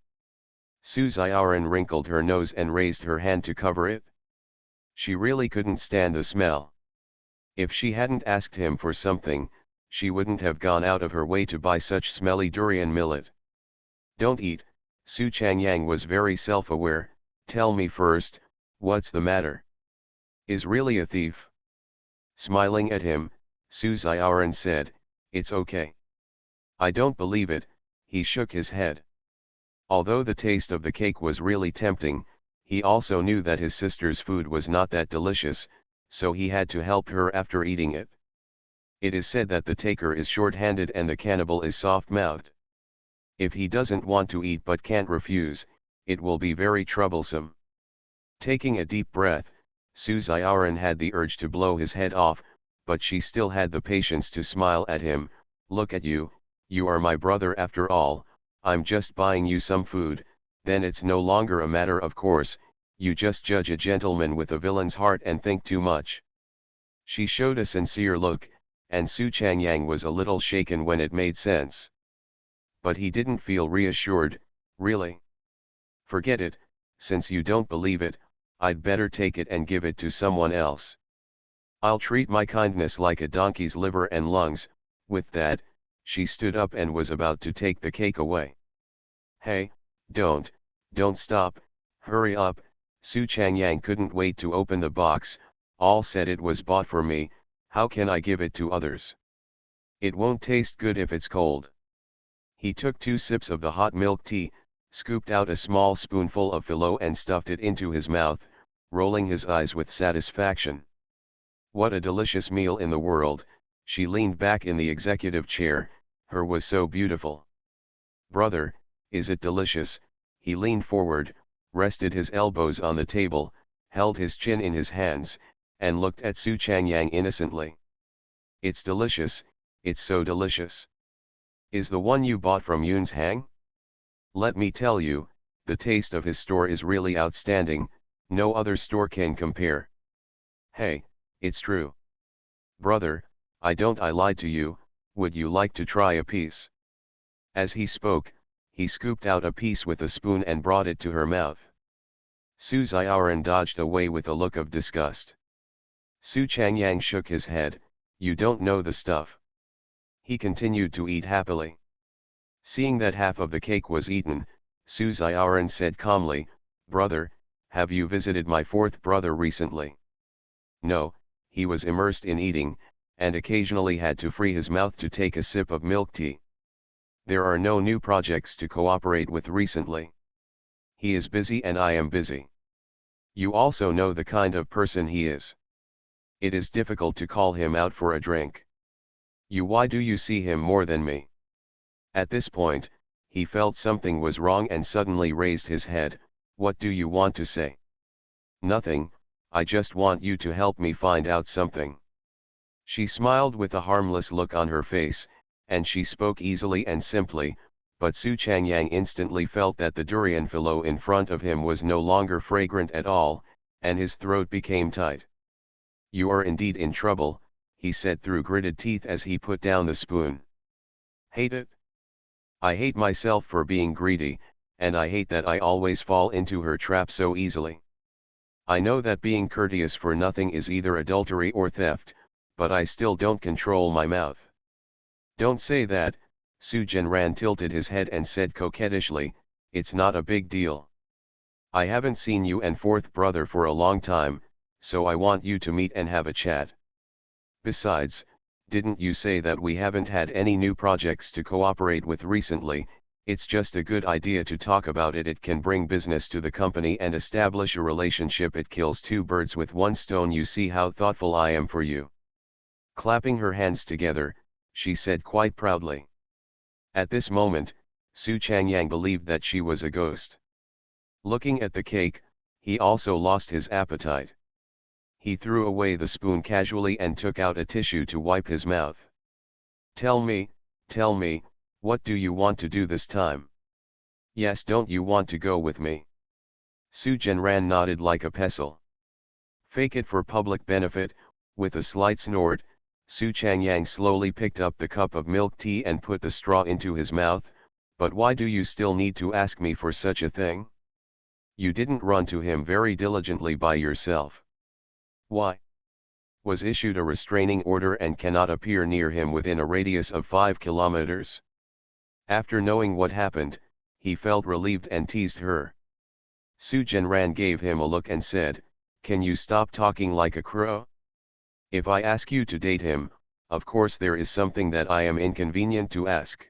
Su Xiaoran wrinkled her nose and raised her hand to cover it. She really couldn't stand the smell. If she hadn't asked him for something, she wouldn't have gone out of her way to buy such smelly durian millet. "Don't eat," Su Changyang was very self-aware. "Tell me first, what's the matter? Is really a thief?" Smiling at him, Su Xiaoran said, "It's okay." "I don't believe it," he shook his head. Although the taste of the cake was really tempting, he also knew that his sister's food was not that delicious, so he had to help her after eating it. It is said that the taker is short-handed and the cannibal is soft-mouthed. If he doesn't want to eat but can't refuse, it will be very troublesome. Taking a deep breath, Su Xiaoran had the urge to blow his head off, but she still had the patience to smile at him. "Look at you, you are my brother after all, I'm just buying you some food, then it's no longer a matter of course, you just judge a gentleman with a villain's heart and think too much." She showed a sincere look, and Su Changyang was a little shaken when it made sense. But he didn't feel reassured. "Really? Forget it, since you don't believe it, I'd better take it and give it to someone else. I'll treat my kindness like a donkey's liver and lungs." With that, she stood up and was about to take the cake away. "Hey, don't stop, hurry up." Su Changyang couldn't wait to open the box. "All said it was bought for me, how can I give it to others? It won't taste good if it's cold." He took 2 sips of the hot milk tea, scooped out a small spoonful of phyllo and stuffed it into his mouth, rolling his eyes with satisfaction. What a delicious meal in the world. She leaned back in the executive chair, her was so beautiful. "Brother, is it delicious?" He leaned forward, rested his elbows on the table, held his chin in his hands, and looked at Su Changyang innocently. "It's delicious, it's so delicious. Is the one you bought from Yun's Hang? Let me tell you, the taste of his store is really outstanding, no other store can compare. Hey, it's true. Brother, I lied to you, would you like to try a piece?" As he spoke, he scooped out a piece with a spoon and brought it to her mouth. Su Xiaoran dodged away with a look of disgust. Su Changyang shook his head. "You don't know the stuff." He continued to eat happily. Seeing that half of the cake was eaten, Su Xiaoran said calmly, "Brother, have you visited my 4th brother recently?" No, he was immersed in eating, and occasionally had to free his mouth to take a sip of milk tea. "There are no new projects to cooperate with recently. He is busy and I am busy. You also know the kind of person he is. It is difficult to call him out for a drink. Why do you see him more than me? At this point, he felt something was wrong and suddenly raised his head. What do you want to say? Nothing, I just want you to help me find out something. She smiled with a harmless look on her face, and she spoke easily and simply, but Su Changyang instantly felt that the durian philo in front of him was no longer fragrant at all, and his throat became tight. You are indeed in trouble, he said through gritted teeth as he put down the spoon. Hate it? I hate myself for being greedy, and I hate that I always fall into her trap so easily. I know that being courteous for nothing is either adultery or theft, but I still don't control my mouth. Don't say that, Su Jianran tilted his head and said coquettishly, it's not a big deal. I haven't seen you and fourth brother for a long time, so I want you to meet and have a chat. Besides, didn't you say that we haven't had any new projects to cooperate with recently? It's just a good idea to talk about it. It can bring business to the company and establish a relationship. It kills two birds with one stone. You see how thoughtful I am for you. Clapping her hands together, she said quite proudly. At this moment, Su Changyang believed that she was a ghost. Looking at the cake, he also lost his appetite. He threw away the spoon casually and took out a tissue to wipe his mouth. Tell me, what do you want to do this time? Yes, don't you want to go with me? Su Jianran nodded like a pestle. Fake it for public benefit. With a slight snort, Su Changyang slowly picked up the cup of milk tea and put the straw into his mouth. But why do you still need to ask me for such a thing? You didn't run to him very diligently by yourself. Why? Was issued a restraining order and cannot appear near him within a radius of 5 kilometers. After knowing what happened, he felt relieved and teased her. Su Jianran gave him a look and said, can you stop talking like a crow? If I ask you to date him, of course there is something that I am inconvenient to ask.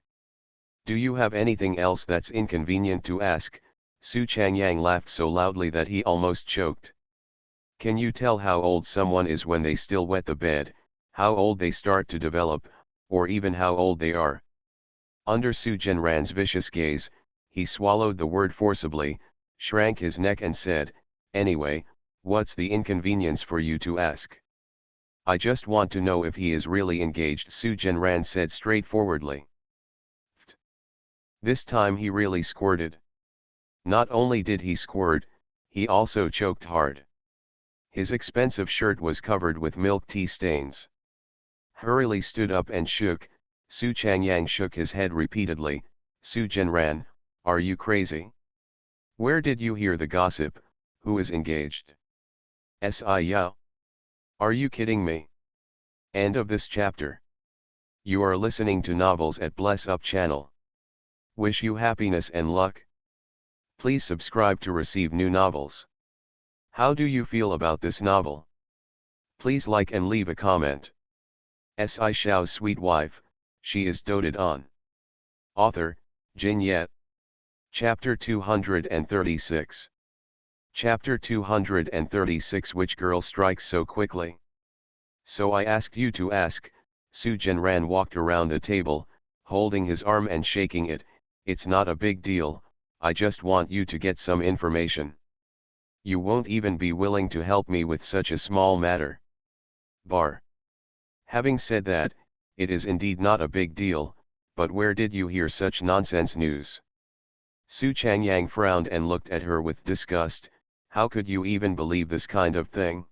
Do you have anything else that's inconvenient to ask? Su Changyang laughed so loudly that he almost choked. Can you tell how old someone is when they still wet the bed, how old they start to develop, or even how old they are? Under Su Jianran's vicious gaze, he swallowed the word forcibly, shrank his neck and said, anyway, what's the inconvenience for you to ask? I just want to know if he is really engaged, Su Jianran said straightforwardly. This time he really squirted. Not only did he squirt, he also choked hard. His expensive shirt was covered with milk tea stains. Hurriedly stood up and shook. Su Changyang shook his head repeatedly. Su Jianran, are you crazy? Where did you hear the gossip? Who is engaged? Sci-fi? Are you kidding me? End of this chapter. You are listening to Novels at Bless Up channel. Wish you happiness and luck. Please subscribe to receive new novels. How do you feel about this novel? Please like and leave a comment. Shao's sweet wife, she is doted on. Author, Jin Yet. Chapter 236. Chapter 236. Which girl strikes so quickly? So I asked you to ask. Su Jianran walked around the table, holding his arm and shaking it. It's not a big deal, I just want you to get some information. You won't even be willing to help me with such a small matter. Bar. Having said that, it is indeed not a big deal, but where did you hear such nonsense news? Su Changyang frowned and looked at her with disgust. How could you even believe this kind of thing?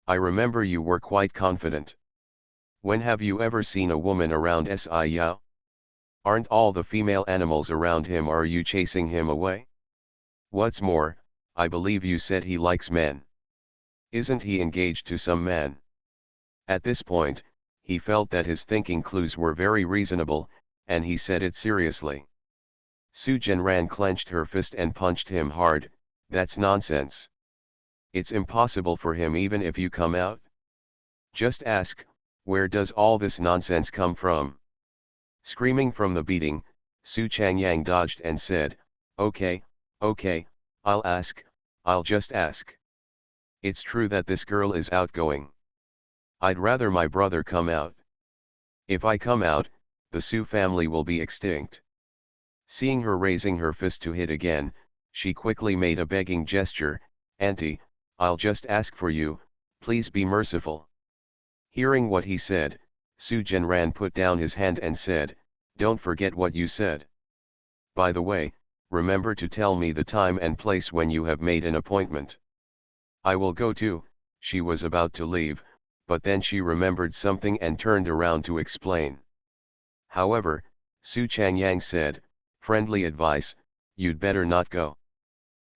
I remember you were quite confident. When have you ever seen a woman around Sci-fi? Aren't all the female animals around him? Are you chasing him away? What's more, I believe you said he likes men. Isn't he engaged to some man? At this point, he felt that his thinking clues were very reasonable, and he said it seriously. Su Jianran clenched her fist and punched him hard. That's nonsense. It's impossible for him even if you come out. Just ask, where does all this nonsense come from? Screaming from the beating, Su Changyang dodged and said, okay, I'll ask, I'll just ask. It's true that this girl is outgoing. I'd rather my brother come out. If I come out, the Su family will be extinct. Seeing her raising her fist to hit again, she quickly made a begging gesture. Auntie, I'll just ask for you, please be merciful. Hearing what he said, Su Genran put down his hand and said, don't forget what you said. By the way, remember to tell me the time and place when you have made an appointment. I will go too. She was about to leave, but then she remembered something and turned around to explain. However, Su Changyang said, friendly advice, you'd better not go.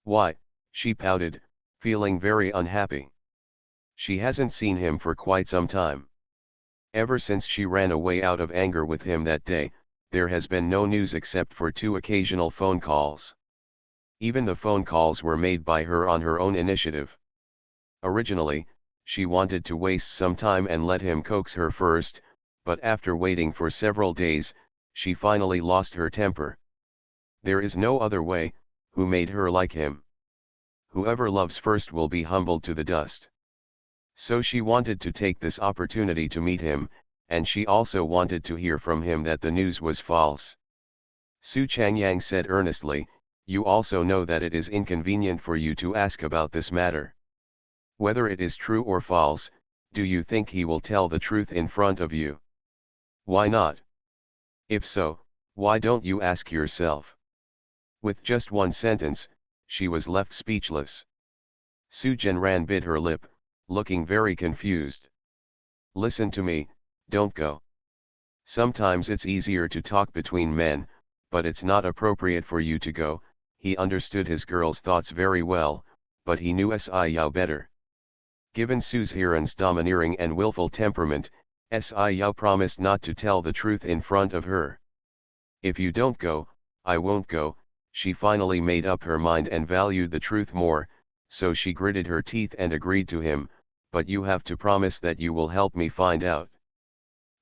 Why? She pouted, feeling very unhappy. She hasn't seen him for quite some time. Ever since she ran away out of anger with him that day, there has been no news except for 2 occasional phone calls. Even the phone calls were made by her on her own initiative. Originally, she wanted to waste some time and let him coax her first, but after waiting for several days, she finally lost her temper. There is no other way. Who made her like him? Whoever loves first will be humbled to the dust. So she wanted to take this opportunity to meet him, and she also wanted to hear from him that the news was false. Su Changyang said earnestly, you also know that it is inconvenient for you to ask about this matter. Whether it is true or false, do you think he will tell the truth in front of you? Why not? If so, why don't you ask yourself? With just one sentence, she was left speechless. Su Genran bit her lip, looking very confused. Listen to me, don't go. Sometimes it's easier to talk between men, but it's not appropriate for you to go. He understood his girl's thoughts very well, but he knew Si Yao better. Given Su's Hiran's domineering and willful temperament, Si Yao promised not to tell the truth in front of her. If you don't go, I won't go. She finally made up her mind and valued the truth more, so she gritted her teeth and agreed to him, but you have to promise that you will help me find out.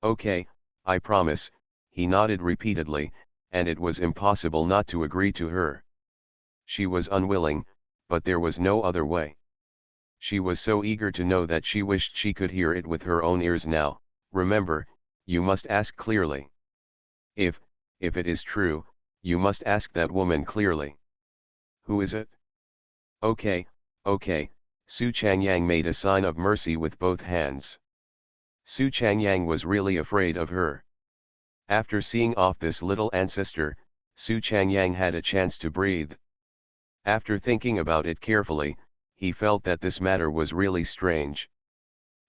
Okay, I promise, he nodded repeatedly, and it was impossible not to agree to her. She was unwilling, but there was no other way. She was so eager to know that she wished she could hear it with her own ears now. Remember, you must ask clearly. If it is true, you must ask that woman clearly. Who is it? Okay, Su Changyang made a sign of mercy with both hands. Su Changyang was really afraid of her. After seeing off this little ancestor, Su Changyang had a chance to breathe. After thinking about it carefully, he felt that this matter was really strange.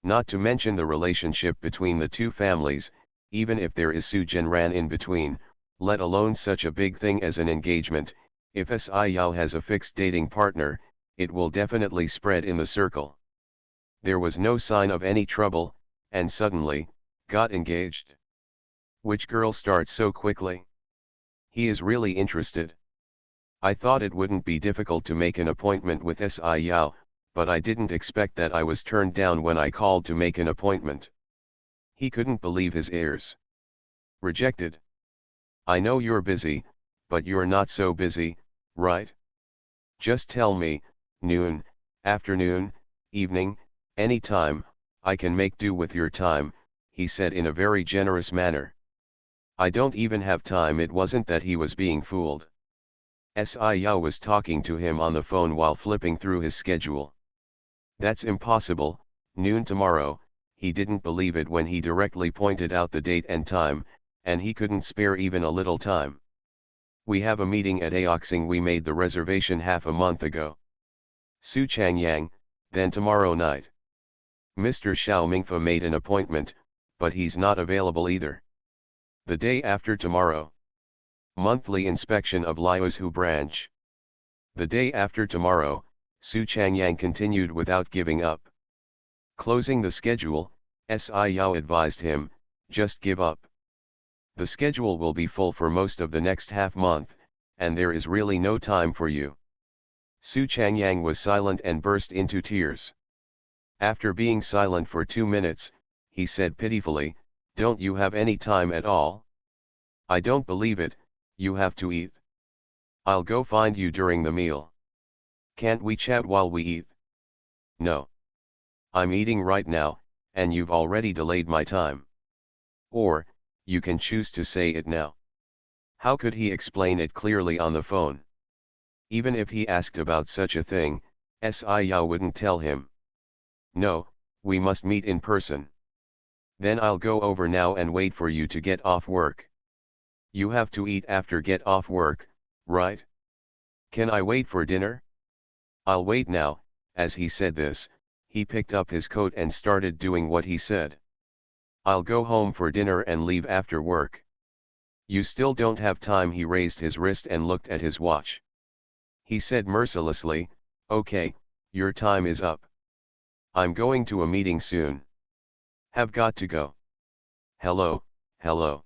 Not to mention the relationship between the two families, even if there is Su Genran in between, let alone such a big thing as an engagement. If Si Yao has a fixed dating partner, it will definitely spread in the circle. There was no sign of any trouble, and suddenly, got engaged. Which girl starts so quickly? He is really interested. I thought it wouldn't be difficult to make an appointment with Si Yao, but I didn't expect that I was turned down when I called to make an appointment. He couldn't believe his ears. Rejected. I know you're busy, but you're not so busy, right? Just tell me, noon, afternoon, evening, any time, I can make do with your time, he said in a very generous manner. I don't even have time. It wasn't that he was being fooled. Si Yao was talking to him on the phone while flipping through his schedule. That's impossible, noon tomorrow. He didn't believe it when he directly pointed out the date and time, and he couldn't spare even a little time. We have a meeting at Aoxing. We made the reservation half a month ago. Su Changyang, then tomorrow night. Mr. Shao Mingfa made an appointment, but he's not available either. The day after tomorrow. Monthly inspection of Liuzhu branch. The day after tomorrow, Su Changyang continued without giving up. Closing the schedule, Si Yao advised him, just give up. The schedule will be full for most of the next half month, and there is really no time for you. Su Changyang was silent and burst into tears. After being silent for 2 minutes, he said pitifully, don't you have any time at all? I don't believe it, you have to eat. I'll go find you during the meal. Can't we chat while we eat? No. I'm eating right now, and you've already delayed my time. Or, you can choose to say it now. How could he explain it clearly on the phone? Even if he asked about such a thing, Si Yao wouldn't tell him. No, we must meet in person. Then I'll go over now and wait for you to get off work. You have to eat after get off work, right? Can I wait for dinner? I'll wait now. As he said this, he picked up his coat and started doing what he said. I'll go home for dinner and leave after work. You still don't have time. He raised his wrist and looked at his watch. He said mercilessly, okay, your time is up. I'm going to a meeting soon. Have got to go. Hello, hello.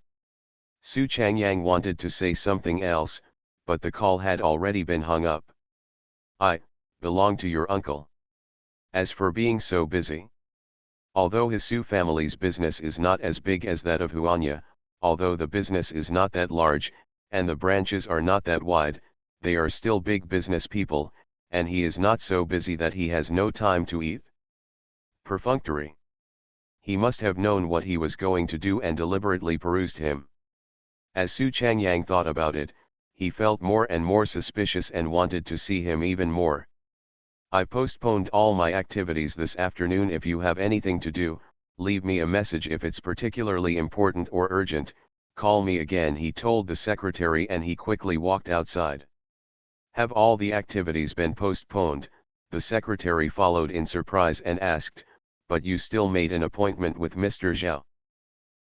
Su Changyang wanted to say something else, but the call had already been hung up. I belong to your uncle. As for being so busy. Although his Su family's business is not as big as that of Huanya, although the business is not that large, and the branches are not that wide, they are still big business people, and he is not so busy that he has no time to eat. Perfunctory. He must have known what he was going to do and deliberately perused him. As Su Changyang thought about it, he felt more and more suspicious and wanted to see him even more. I postponed all my activities this afternoon. If you have anything to do, leave me a message. If it's particularly important or urgent, call me again, he told the secretary, and he quickly walked outside. Have all the activities been postponed? The secretary followed in surprise and asked, but you still made an appointment with Mr. Zhao.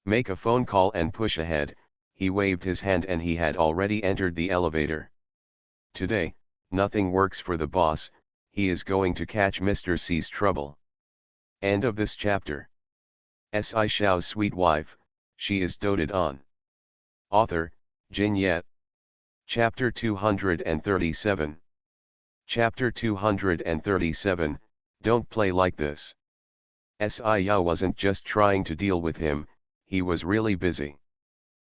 Make a phone call and push ahead. He waved his hand and he had already entered the elevator. Today, nothing works for the boss. He is going to catch Mr. C's trouble. End of this chapter. Si Shao's sweet wife, she is doted on. Author, Jin Yet. Chapter 237. Chapter 237, Don't play like this. Si Yao wasn't just trying to deal with him, he was really busy.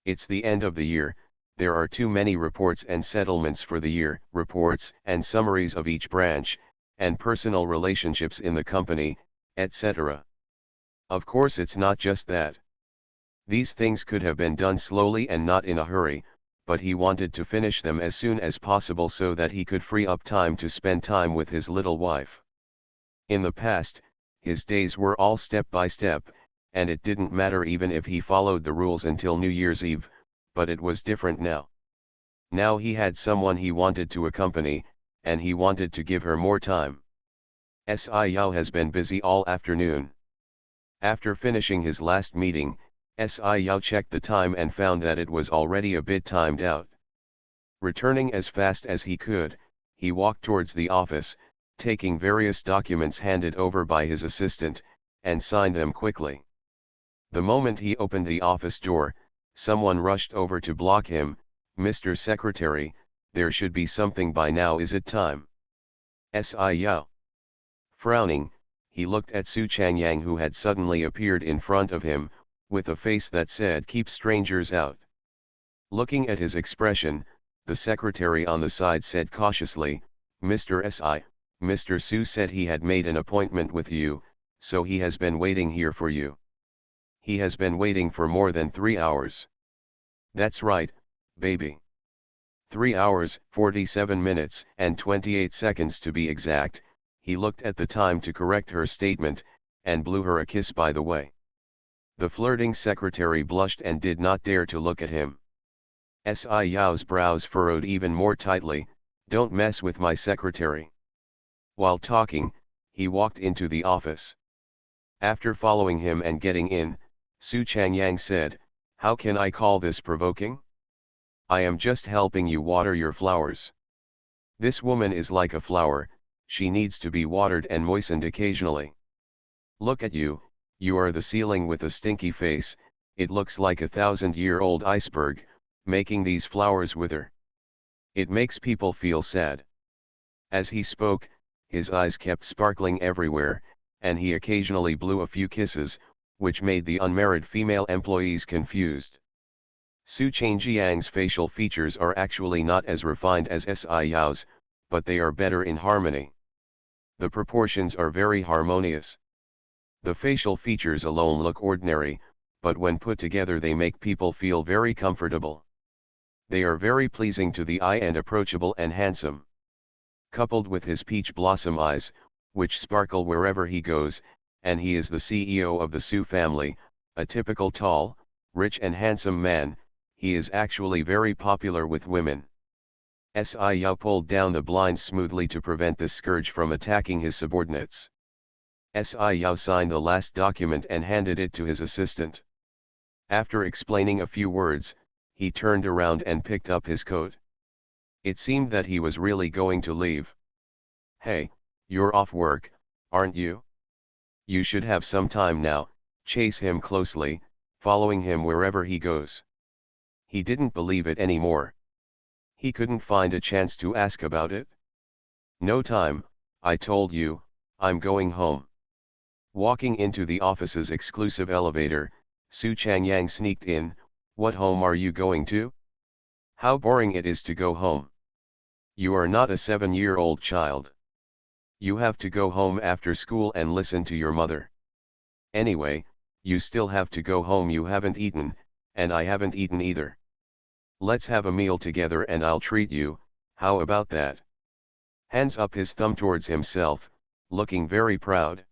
It's the end of the year, there are too many reports and settlements for the year, reports and summaries of each branch, and personal relationships in the company, etc. Of course it's not just that. These things could have been done slowly and not in a hurry, but he wanted to finish them as soon as possible so that he could free up time to spend time with his little wife. In the past, his days were all step by step, and it didn't matter even if he followed the rules until New Year's Eve, but it was different now. Now he had someone he wanted to accompany, and he wanted to give her more time. Si Yao has been busy all afternoon. After finishing his last meeting, Si Yao checked the time and found that it was already a bit timed out. Returning as fast as he could, he walked towards the office, taking various documents handed over by his assistant, and signed them quickly. The moment he opened the office door, someone rushed over to block him. Mr. Secretary, there should be something by now. Is it time? Si Yao. Frowning, he looked at Su Changyang, who had suddenly appeared in front of him, with a face that said keep strangers out. Looking at his expression, the secretary on the side said cautiously, Mr. Si, Mr. Su said he had made an appointment with you, so he has been waiting here for you. He has been waiting for more than 3 hours. That's right, baby. 3 hours, 47 minutes, and 28 seconds to be exact. He looked at the time to correct her statement, and blew her a kiss by the way. The flirting secretary blushed and did not dare to look at him. Si Yao's brows furrowed even more tightly. Don't mess with my secretary. While talking, he walked into the office. After following him and getting in, Su Changyang said, how can I call this provoking? I am just helping you water your flowers. This woman is like a flower, she needs to be watered and moistened occasionally. Look at you, you are the ceiling with a stinky face, it looks like a 1,000-year-old iceberg, making these flowers wither. It makes people feel sad. As he spoke, his eyes kept sparkling everywhere, and he occasionally blew a few kisses, which made the unmarried female employees confused. Su Changyang's facial features are actually not as refined as Si Yao's, but they are better in harmony. The proportions are very harmonious. The facial features alone look ordinary, but when put together they make people feel very comfortable. They are very pleasing to the eye and approachable and handsome. Coupled with his peach blossom eyes, which sparkle wherever he goes, and he is the CEO of the Su family, a typical tall, rich and handsome man, he is actually very popular with women. Sci Yao pulled down the blinds smoothly to prevent this scourge from attacking his subordinates. Sci Yao signed the last document and handed it to his assistant. After explaining a few words, he turned around and picked up his coat. It seemed that he was really going to leave. "Hey, you're off work, aren't you? You should have some time now." Chase him closely, following him wherever he goes. He didn't believe it anymore. He couldn't find a chance to ask about it. "No time, I told you, I'm going home." Walking into the office's exclusive elevator, Su Changyang sneaked in. "What home are you going to? How boring it is to go home. You are not a 7-year-old child. You have to go home after school and listen to your mother. Anyway, you still have to go home. You haven't eaten, and I haven't eaten either. Let's have a meal together and I'll treat you, how about that?" Hands up his thumb towards himself, looking very proud.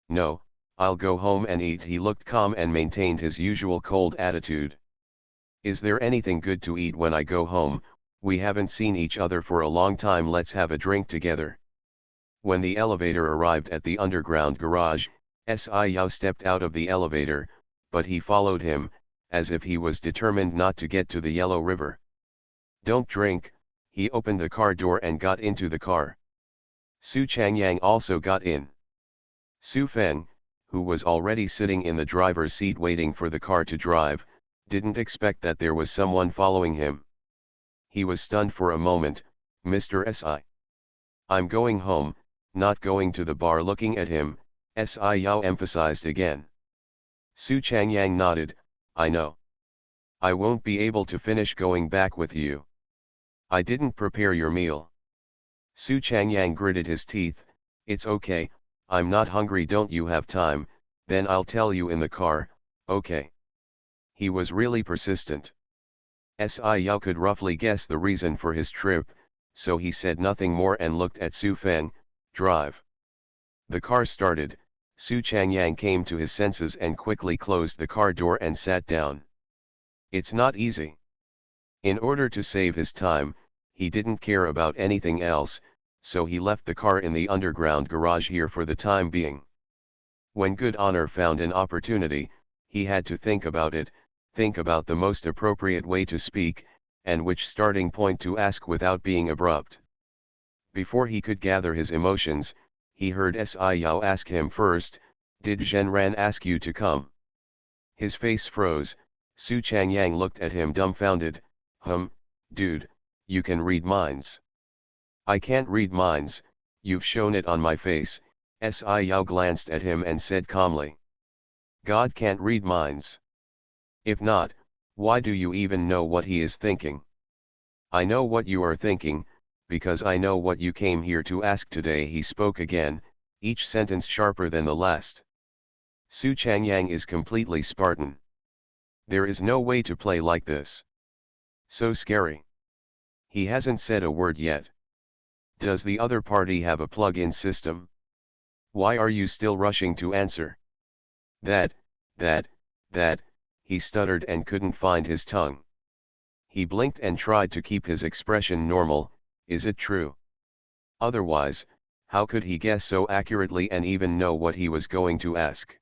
"No, I'll go home and eat." He looked calm and maintained his usual cold attitude. "Is there anything good to eat when I go home? We haven't seen each other for a long time. Let's have a drink together." When the elevator arrived at the underground garage, Sci Yao stepped out of the elevator, but he followed him, as if he was determined not to get to the Yellow River. "Don't drink." He opened the car door and got into the car. Su Changyang also got in. Su Feng, who was already sitting in the driver's seat waiting for the car to drive, didn't expect that there was someone following him. He was stunned for a moment. "Mr. Si. I'm going home, not going to the bar." Looking at him, Sci Yao emphasized again. Su Changyang nodded. "I know. I won't be able to finish going back with you. I didn't prepare your meal." Su Changyang gritted his teeth. "It's okay, I'm not hungry." "Don't you have time? Then I'll tell you in the car, okay?" He was really persistent. Sci Yao could roughly guess the reason for his trip, so he said nothing more and looked at Su Feng. "Drive." The car started. Su Changyang came to his senses and quickly closed the car door and sat down. It's not easy. In order to save his time, he didn't care about anything else, so he left the car in the underground garage here for the time being. When Good Honor found an opportunity, he had to think about it, think about the most appropriate way to speak, and which starting point to ask without being abrupt. Before he could gather his emotions, he heard Sci Yao ask him first, "Did Zhenran ask you to come?" His face froze. Su Changyang looked at him dumbfounded. Dude, you can read minds." "I can't read minds, you've shown it on my face." Sci Yao glanced at him and said calmly. "God can't read minds? If not, why do you even know what he is thinking?" "I know what you are thinking, because I know what you came here to ask today." He spoke again, each sentence sharper than the last. Su Changyang is completely Spartan. There is no way to play like this. So scary. He hasn't said a word yet. Does the other party have a plug-in system? Why are you still rushing to answer? That, he stuttered and couldn't find his tongue. He blinked and tried to keep his expression normal. Is it true? Otherwise, how could he guess so accurately and even know what he was going to ask?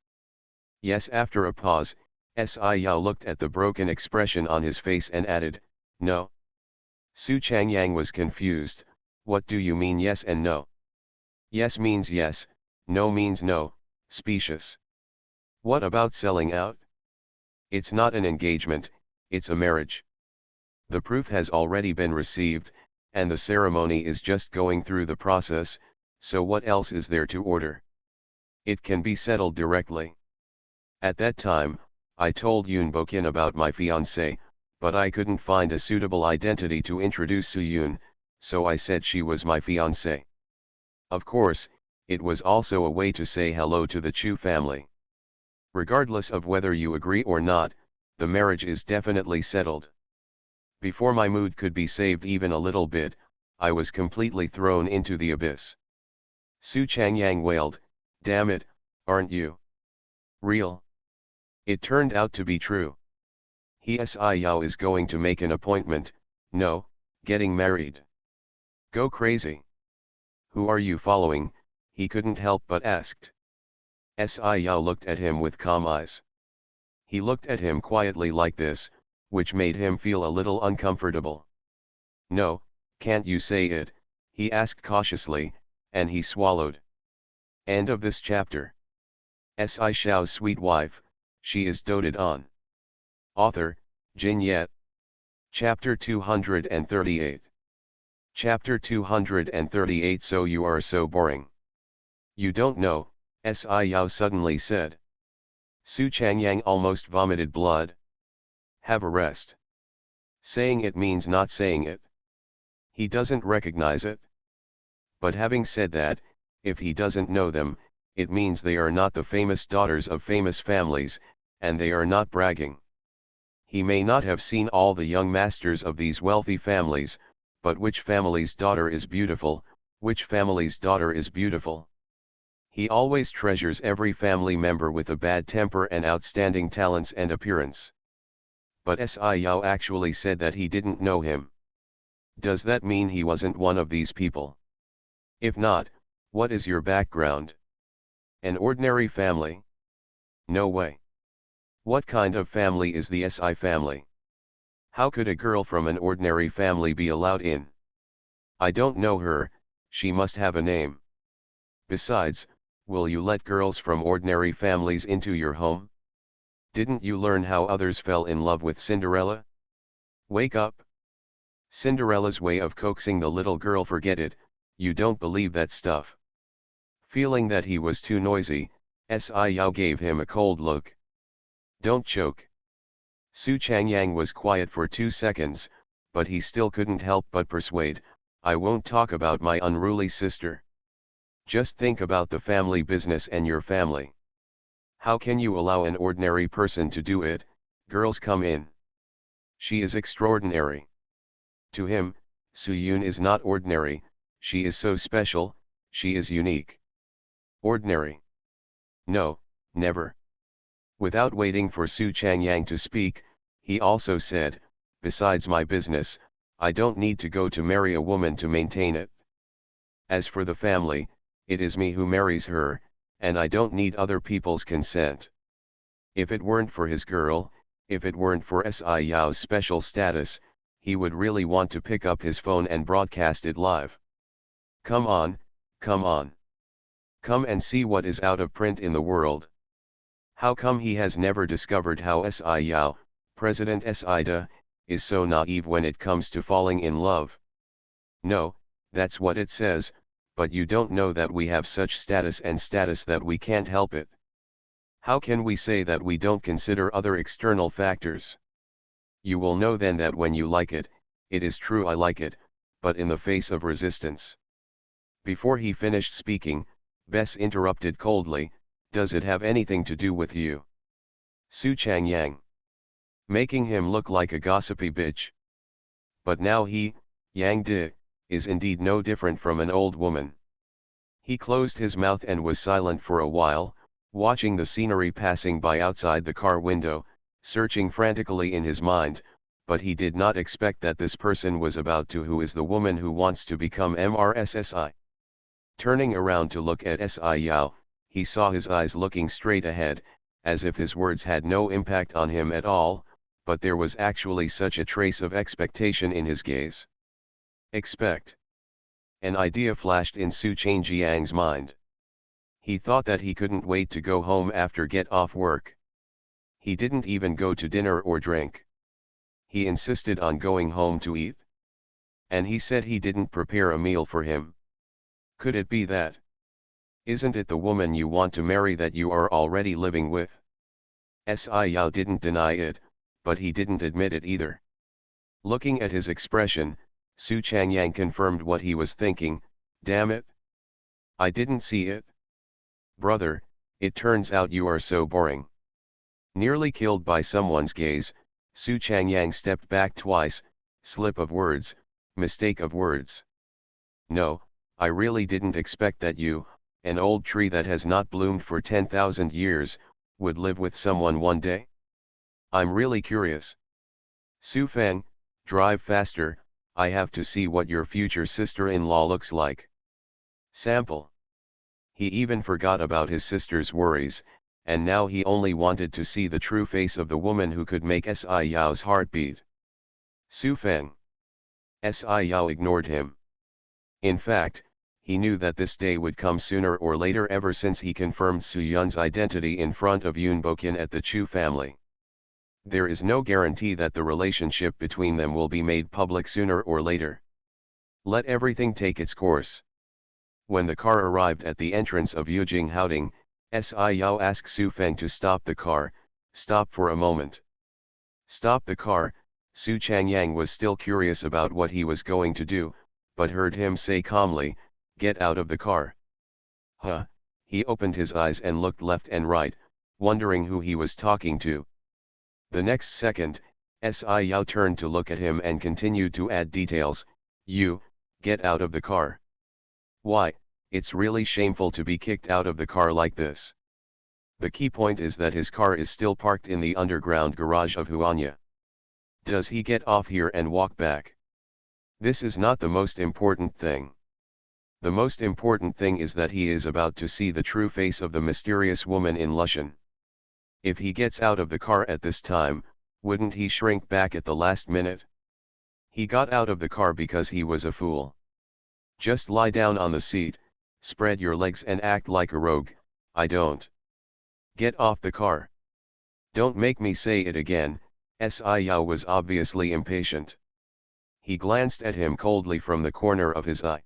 Yes. After a pause, Sci Yao looked at the broken expression on his face and added, "No." Su Changyang was confused. "What do you mean yes and no?" "Yes means yes, no means no," specious. "What about selling out?" "It's not an engagement, it's a marriage. The proof has already been received, and the ceremony is just going through the process, so what else is there to order? It can be settled directly. At that time, I told Yoon Bokin about my fiancée, but I couldn't find a suitable identity to introduce Su-Yoon, so I said she was my fiancée. Of course, it was also a way to say hello to the Chu family. Regardless of whether you agree or not, the marriage is definitely settled. Before my mood could be saved even a little bit, I was completely thrown into the abyss. Su Changyang wailed, "Damn it, aren't you real?" It turned out to be true. Si Yao is going to make an appointment, no, getting married. Go crazy. Who are you following? He couldn't help but asked. Si Yao looked at him with calm eyes. He looked at him quietly like this, which made him feel a little uncomfortable. No, can't you say it? He asked cautiously, and he swallowed. End of this chapter. Si Shao's sweet wife, she is doted on. Author, Jin Yet. Chapter 238. Chapter 238. So you are so boring. You don't know, Si Yao suddenly said. Su Changyang almost vomited blood. Have a rest. Saying it means not saying it. He doesn't recognize it. But having said that, if he doesn't know them, it means they are not the famous daughters of famous families, and they are not bragging. He may not have seen all the young masters of these wealthy families, but which family's daughter is beautiful, which family's daughter is beautiful. He always treasures every family member with a bad temper and outstanding talents and appearance. But Si Yao actually said that he didn't know him. Does that mean he wasn't one of these people? If not, what is your background? An ordinary family? No way. What kind of family is the Si family? How could a girl from an ordinary family be allowed in? I don't know her, she must have a name. Besides, will you let girls from ordinary families into your home? Didn't you learn how others fell in love with Cinderella? Wake up. Cinderella's way of coaxing the little girl, forget it, you don't believe that stuff. Feeling that he was too noisy, Si Yao gave him a cold look. Don't choke. Su Changyang was quiet for 2 seconds, but he still couldn't help but persuade, I won't talk about my unruly sister. Just think about the family business and your family. How can you allow an ordinary person to do it? Girls, come in. She is extraordinary. To him, Su Yun is not ordinary, she is so special, she is unique. Ordinary? No, never. Without waiting for Su Changyang to speak, he also said, besides my business, I don't need to go to marry a woman to maintain it. As for the family, it is me who marries her, and I don't need other people's consent. If it weren't for his girl, if it weren't for Si Yao's special status, he would really want to pick up his phone and broadcast it live. Come on, come on. Come and see what is out of print in the world. How come he has never discovered how Si Yao, President Sida, is so naive when it comes to falling in love? No, that's what it says, but you don't know that we have such status that we can't help it. How can we say that we don't consider other external factors? You will know then that when you like it, it is true I like it, but in the face of resistance. Before he finished speaking, Bess interrupted coldly, does it have anything to do with you? Su Changyang. Making him look like a gossipy bitch. But now he, Yang Di, is indeed no different from an old woman. He closed his mouth and was silent for a while, watching the scenery passing by outside the car window, searching frantically in his mind, but he did not expect that this person was about to who is the woman who wants to become MRSSI. Turning around to look at Si Yao, he saw his eyes looking straight ahead, as if his words had no impact on him at all, but there was actually such a trace of expectation in his gaze. Expect. An idea flashed in Su Changyang's mind. He thought that he couldn't wait to go home after get off work. He didn't even go to dinner or drink. He insisted on going home to eat. And he said he didn't prepare a meal for him. Could it be that? Isn't it the woman you want to marry that you are already living with? Si Yao didn't deny it, but he didn't admit it either. Looking at his expression, Su Changyang confirmed what he was thinking, damn it. I didn't see it. Brother, it turns out you are so boring. Nearly killed by someone's gaze, Su Changyang stepped back twice. Slip of words, mistake of words. No, I really didn't expect that you, an old tree that has not bloomed for 10,000 years, would live with someone one day. I'm really curious. Su Feng, drive faster, I have to see what your future sister-in-law looks like. Sample. He even forgot about his sister's worries, and now he only wanted to see the true face of the woman who could make Si Yao's heart beat. Su Feng. Si Yao ignored him. In fact, he knew that this day would come sooner or later ever since he confirmed Su Yun's identity in front of Yun Boqian at the Chu family. There is no guarantee that the relationship between them will be made public sooner or later. Let everything take its course. When the car arrived at the entrance of Yujing Haoding, Si Yao asked Su Feng to stop the car. Stop for a moment. Stop the car. Su Changyang was still curious about what he was going to do, but heard him say calmly, "Get out of the car." Huh, he opened his eyes and looked left and right, wondering who he was talking to. The next second, Si Yao turned to look at him and continued to add details. "You, get out of the car. Why, it's really shameful to be kicked out of the car like this." The key point is that his car is still parked in the underground garage of Huanya. Does he get off here and walk back? This is not the most important thing. The most important thing is that he is about to see the true face of the mysterious woman in Lushan. If he gets out of the car at this time, wouldn't he shrink back at the last minute? He got out of the car because he was a fool. Just lie down on the seat, spread your legs and act like a rogue. I don't. Get off the car. Don't make me say it again. Si Yao was obviously impatient. He glanced at him coldly from the corner of his eye.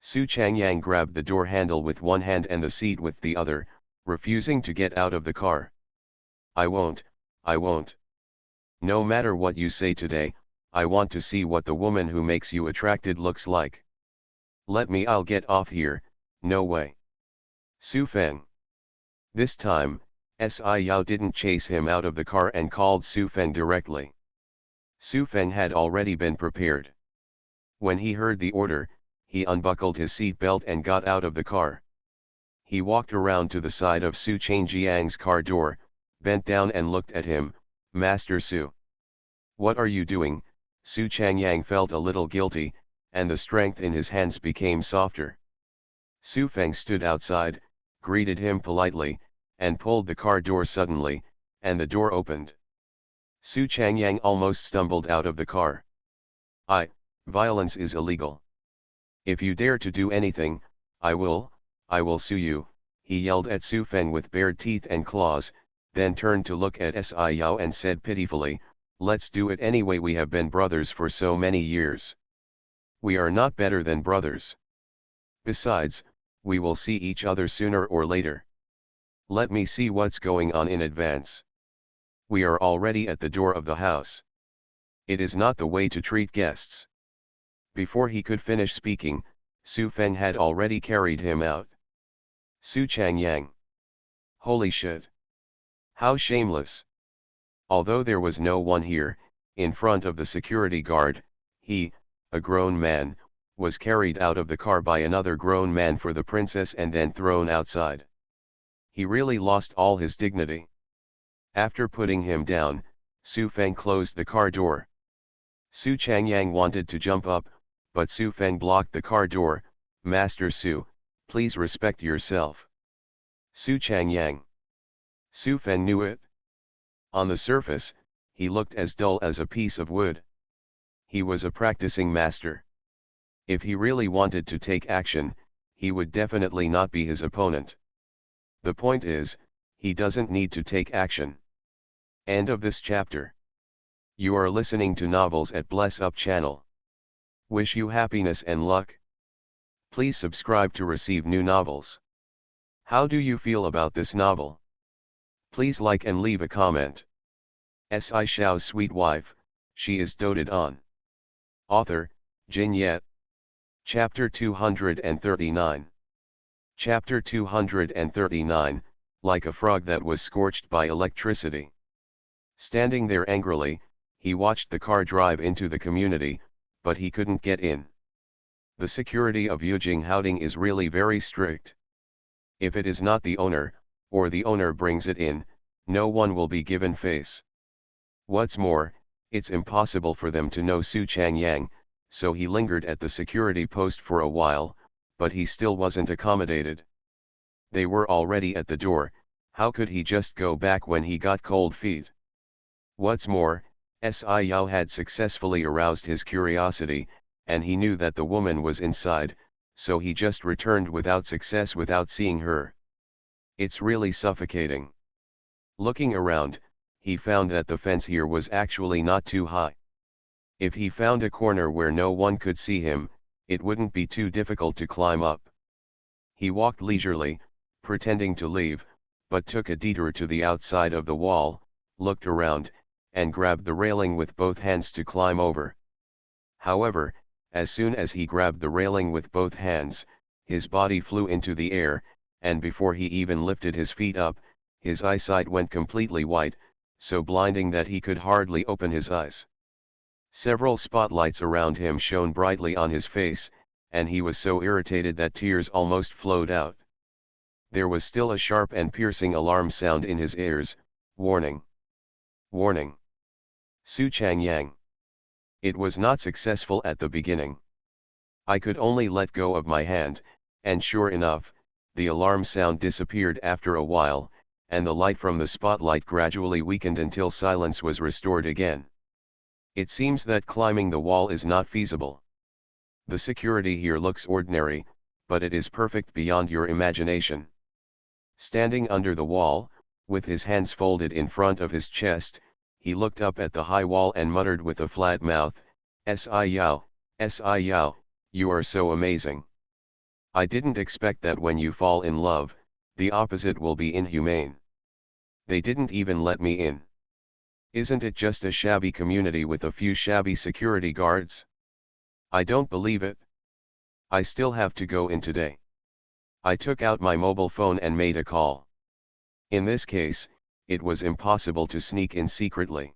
Su Changyang grabbed the door handle with one hand and the seat with the other, refusing to get out of the car. I won't. No matter what you say today, I want to see what the woman who makes you attracted looks like. I'll get off here. No way. Su Feng. This time, Si Yao didn't chase him out of the car and called Su Feng directly. Su Feng had already been prepared. When he heard the order, he unbuckled his seat belt and got out of the car. He walked around to the side of Su Changjiang's car door, bent down and looked at him. "Master Su. What are you doing?" Su Changyang felt a little guilty, and the strength in his hands became softer. Su Feng stood outside, greeted him politely, and pulled the car door suddenly, and the door opened. Su Changyang almost stumbled out of the car. Violence is illegal. If you dare to do anything, I will sue you, he yelled at Su Feng with bared teeth and claws, then turned to look at Si Yao and said pitifully, "Let's do it anyway, we have been brothers for so many years. We are not better than brothers. Besides, we will see each other sooner or later. Let me see what's going on in advance. We are already at the door of the house. It is not the way to treat guests." Before he could finish speaking, Su Feng had already carried him out. Su Changyang. Holy shit. How shameless. Although there was no one here, in front of the security guard, he, a grown man, was carried out of the car by another grown man for the princess and then thrown outside. He really lost all his dignity. After putting him down, Su Feng closed the car door. Su Changyang wanted to jump up, but Su Feng blocked the car door. "Master Su, please respect yourself." Su Changyang. Su Feng knew it. On the surface, he looked as dull as a piece of wood. He was a practicing master. If he really wanted to take action, he would definitely not be his opponent. The point is, he doesn't need to take action. End of this chapter. You are listening to Novels at Bless Up channel. Wish you happiness and luck. Please subscribe to receive new novels. How do you feel about this novel? Please like and leave a comment. Shao's sweet wife, she is doted on. Author, Jin Yet. Chapter 239. Chapter 239, like a frog that was scorched by electricity. Standing there angrily, he watched the car drive into the community, but he couldn't get in. The security of Yujing Haoding is really very strict. If it is not the owner, or the owner brings it in, no one will be given face. What's more, it's impossible for them to know Su Changyang, so he lingered at the security post for a while, but he still wasn't accommodated. They were already at the door, how could he just go back when he got cold feet? What's more, Si Yao had successfully aroused his curiosity, and he knew that the woman was inside, so he just returned without success without seeing her. It's really suffocating. Looking around, he found that the fence here was actually not too high. If he found a corner where no one could see him, it wouldn't be too difficult to climb up. He walked leisurely, pretending to leave, but took a detour to the outside of the wall, looked around, and grabbed the railing with both hands to climb over. However, as soon as he grabbed the railing with both hands, his body flew into the air, and before he even lifted his feet up, his eyesight went completely white, so blinding that he could hardly open his eyes. Several spotlights around him shone brightly on his face, and he was so irritated that tears almost flowed out. There was still a sharp and piercing alarm sound in his ears, warning. Warning. Su Changyang. It was not successful at the beginning. I could only let go of my hand, and sure enough, the alarm sound disappeared after a while, and the light from the spotlight gradually weakened until silence was restored again. It seems that climbing the wall is not feasible. The security here looks ordinary, but it is perfect beyond your imagination. Standing under the wall, with his hands folded in front of his chest, he looked up at the high wall and muttered with a flat mouth, Si Yao, you are so amazing. I didn't expect that when you fall in love, the opposite will be inhumane. They didn't even let me in. Isn't it just a shabby community with a few shabby security guards? I don't believe it. I still have to go in today. I took out my mobile phone and made a call. In this case, it was impossible to sneak in secretly.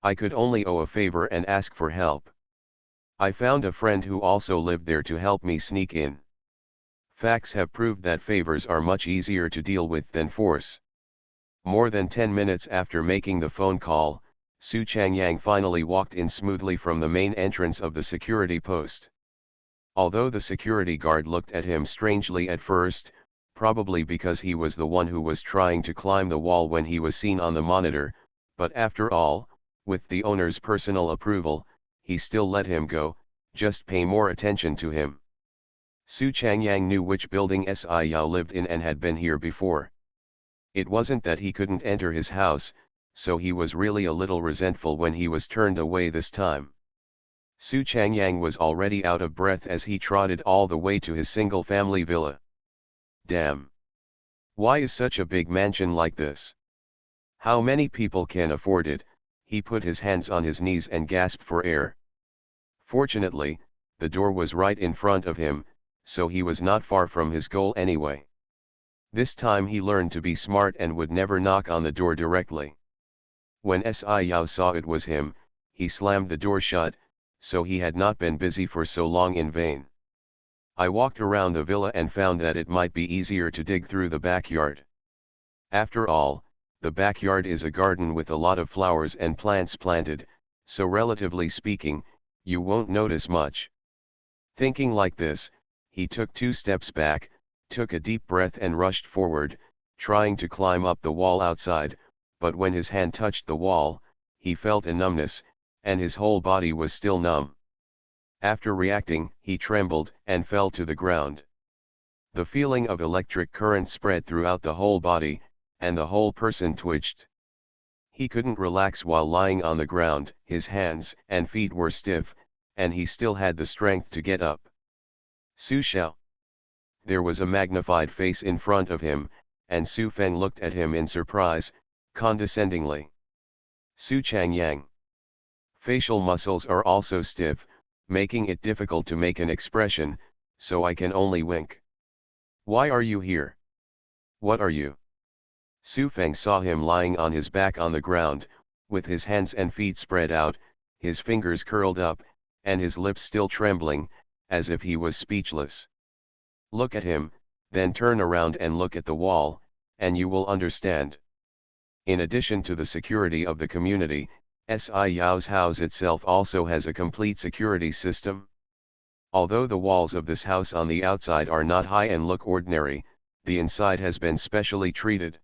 I could only owe a favor and ask for help. I found a friend who also lived there to help me sneak in. Facts have proved that favors are much easier to deal with than force. More than 10 minutes after making the phone call, Su Changyang finally walked in smoothly from the main entrance of the security post. Although the security guard looked at him strangely at first, probably because he was the one who was trying to climb the wall when he was seen on the monitor, but after all, with the owner's personal approval, he still let him go, just pay more attention to him. Su Changyang knew which building Si Yao lived in and had been here before. It wasn't that he couldn't enter his house, so he was really a little resentful when he was turned away this time. Su Changyang was already out of breath as he trotted all the way to his single-family villa. Damn! Why is such a big mansion like this? How many people can afford it? He put his hands on his knees and gasped for air. Fortunately, the door was right in front of him, so he was not far from his goal anyway. This time he learned to be smart and would never knock on the door directly. When Si Yao saw it was him, he slammed the door shut, so he had not been busy for so long in vain. I walked around the villa and found that it might be easier to dig through the backyard. After all, the backyard is a garden with a lot of flowers and plants planted, so relatively speaking, you won't notice much. Thinking like this, he took 2 steps back, took a deep breath and rushed forward, trying to climb up the wall outside, but when his hand touched the wall, he felt a numbness, and his whole body was still numb. After reacting, he trembled and fell to the ground. The feeling of electric current spread throughout the whole body, and the whole person twitched. He couldn't relax while lying on the ground, his hands and feet were stiff, and he still had the strength to get up. Su Shao. There was a magnified face in front of him, and Su Feng looked at him in surprise, condescendingly. Su Changyang. Facial muscles are also stiff, making it difficult to make an expression, so I can only wink. Why are you here? What are you? Su Feng saw him lying on his back on the ground, with his hands and feet spread out, his fingers curled up, and his lips still trembling, as if he was speechless. Look at him, then turn around and look at the wall, and you will understand. In addition to the security of the community, Yao's house itself also has a complete security system. Although the walls of this house on the outside are not high and look ordinary, the inside has been specially treated.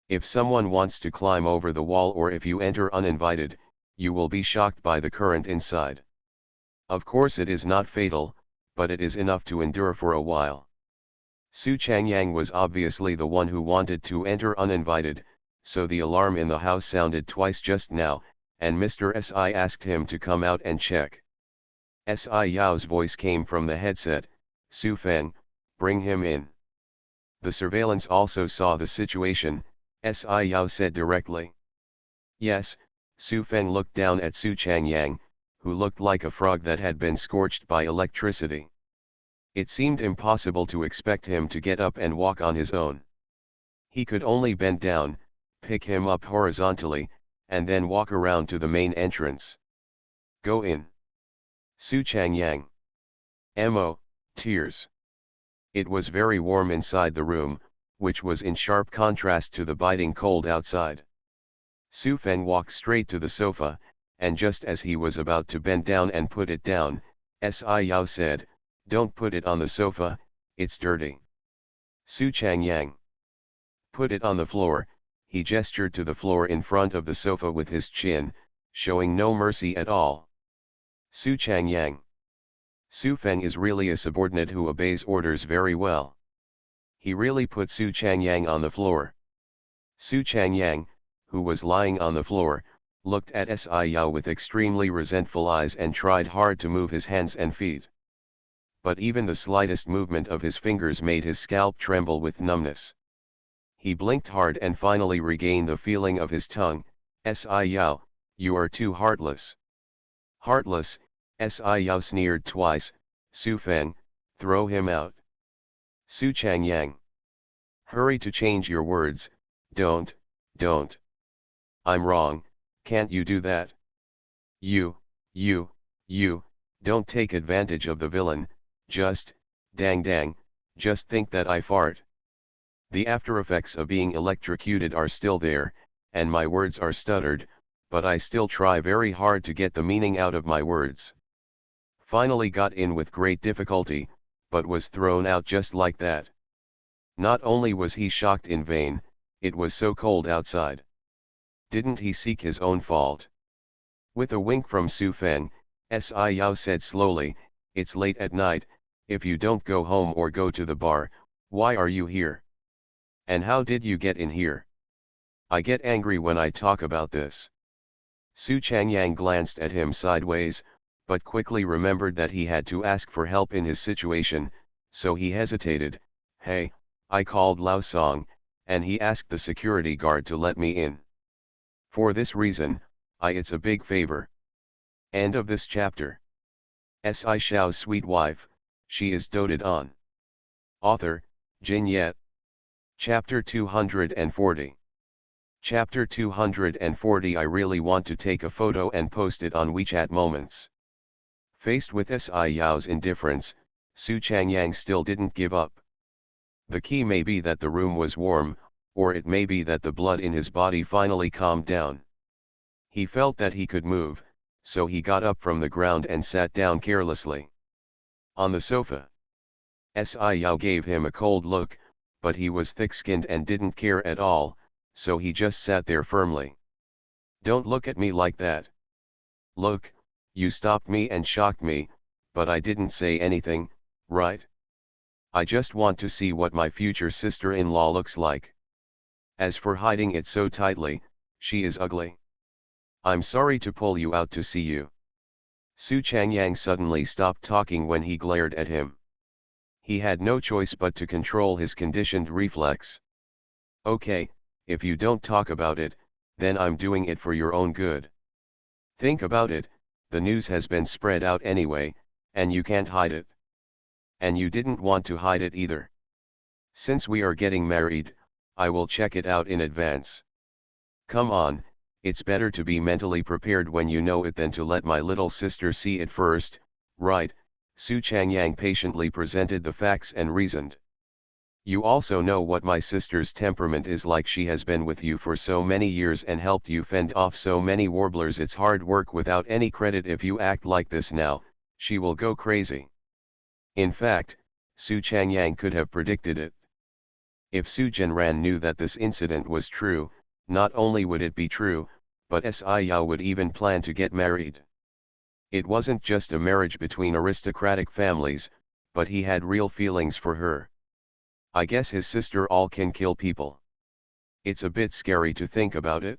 If someone wants to climb over the wall or if you enter uninvited, you will be shocked by the current inside. Of course it is not fatal, but it is enough to endure for a while. Su Changyang was obviously the one who wanted to enter uninvited, so the alarm in the house sounded twice just now, and Mr. Si asked him to come out and check. Yao's voice came from the headset, "Su Feng, bring him in." The surveillance also saw the situation, Yao said directly. Yes, Su Feng looked down at Su Changyang, who looked like a frog that had been scorched by electricity. It seemed impossible to expect him to get up and walk on his own. He could only bend down, pick him up horizontally, and then walk around to the main entrance. Go in. Su Changyang. Mo, tears. It was very warm inside the room, which was in sharp contrast to the biting cold outside. Su Feng walked straight to the sofa, and just as he was about to bend down and put it down, Yao said, "Don't put it on the sofa, it's dirty." Su Changyang. Put it on the floor. He gestured to the floor in front of the sofa with his chin, showing no mercy at all. Su Changyang. Su Feng is really a subordinate who obeys orders very well. He really put Su Changyang on the floor. Su Changyang, who was lying on the floor, looked at Yao with extremely resentful eyes and tried hard to move his hands and feet. But even the slightest movement of his fingers made his scalp tremble with numbness. He blinked hard and finally regained the feeling of his tongue. Yao, you are too heartless. Heartless, Yao sneered twice. Su Feng, throw him out. Su Changyang. Hurry to change your words, don't. I'm wrong, can't you do that? You, don't take advantage of the villain, just, dang, just think that I fart. The after effects of being electrocuted are still there, and my words are stuttered, but I still try very hard to get the meaning out of my words. Finally got in with great difficulty, but was thrown out just like that. Not only was he shocked in vain, it was so cold outside. Didn't he seek his own fault? With a wink from Su Feng, Yao said slowly, it's late at night, if you don't go home or go to the bar, why are you here? And how did you get in here? I get angry when I talk about this. Su Changyang glanced at him sideways, but quickly remembered that he had to ask for help in his situation, so he hesitated. Hey, I called Lao Song, and he asked the security guard to let me in. For this reason, it's a big favor. End of this chapter. Shao's sweet wife, she is doted on. Author, Jin Yet. Chapter 240. Chapter 240. I really want to take a photo and post it on WeChat Moments. Faced with Yao's indifference, Su Changyang still didn't give up. The key may be that the room was warm, or it may be that the blood in his body finally calmed down. He felt that he could move, so he got up from the ground and sat down carelessly on the sofa. Yao gave him a cold look, but he was thick-skinned and didn't care at all, so he just sat there firmly. Don't look at me like that. Look, you stopped me and shocked me, but I didn't say anything, right? I just want to see what my future sister-in-law looks like. As for hiding it so tightly, she is ugly. I'm sorry to pull you out to see you. Su Changyang suddenly stopped talking when he glared at him. He had no choice but to control his conditioned reflex. Okay, if you don't talk about it, then I'm doing it for your own good. Think about it, the news has been spread out anyway, and you can't hide it. And you didn't want to hide it either. Since we are getting married, I will check it out in advance. Come on, it's better to be mentally prepared when you know it than to let my little sister see it first, right? Su Changyang patiently presented the facts and reasoned. You also know what my sister's temperament is like. She has been with you for so many years and helped you fend off so many warblers. It's hard work without any credit. If you act like this now, she will go crazy. In fact, Su Changyang could have predicted it. If Su Zhenran knew that this incident was true, not only would it be true, but Si Yao would even plan to get married. It wasn't just a marriage between aristocratic families, but he had real feelings for her. I guess his sister all can kill people. It's a bit scary to think about it.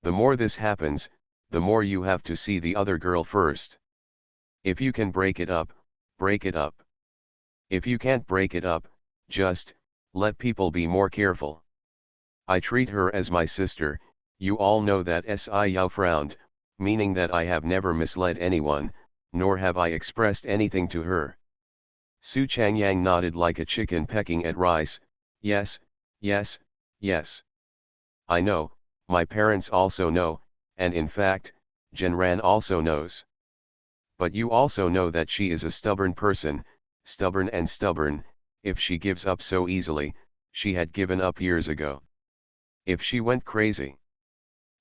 The more this happens, the more you have to see the other girl first. If you can break it up, break it up. If you can't break it up, just let people be more careful. I treat her as my sister. You all know that. Si Yao frowned, meaning that I have never misled anyone, nor have I expressed anything to her. Su Changyang nodded like a chicken pecking at rice. Yes, yes, yes. I know, my parents also know, and in fact, Zhenran also knows. But you also know that she is a stubborn person, stubborn and stubborn. If she gives up so easily, she had given up years ago. If she went crazy.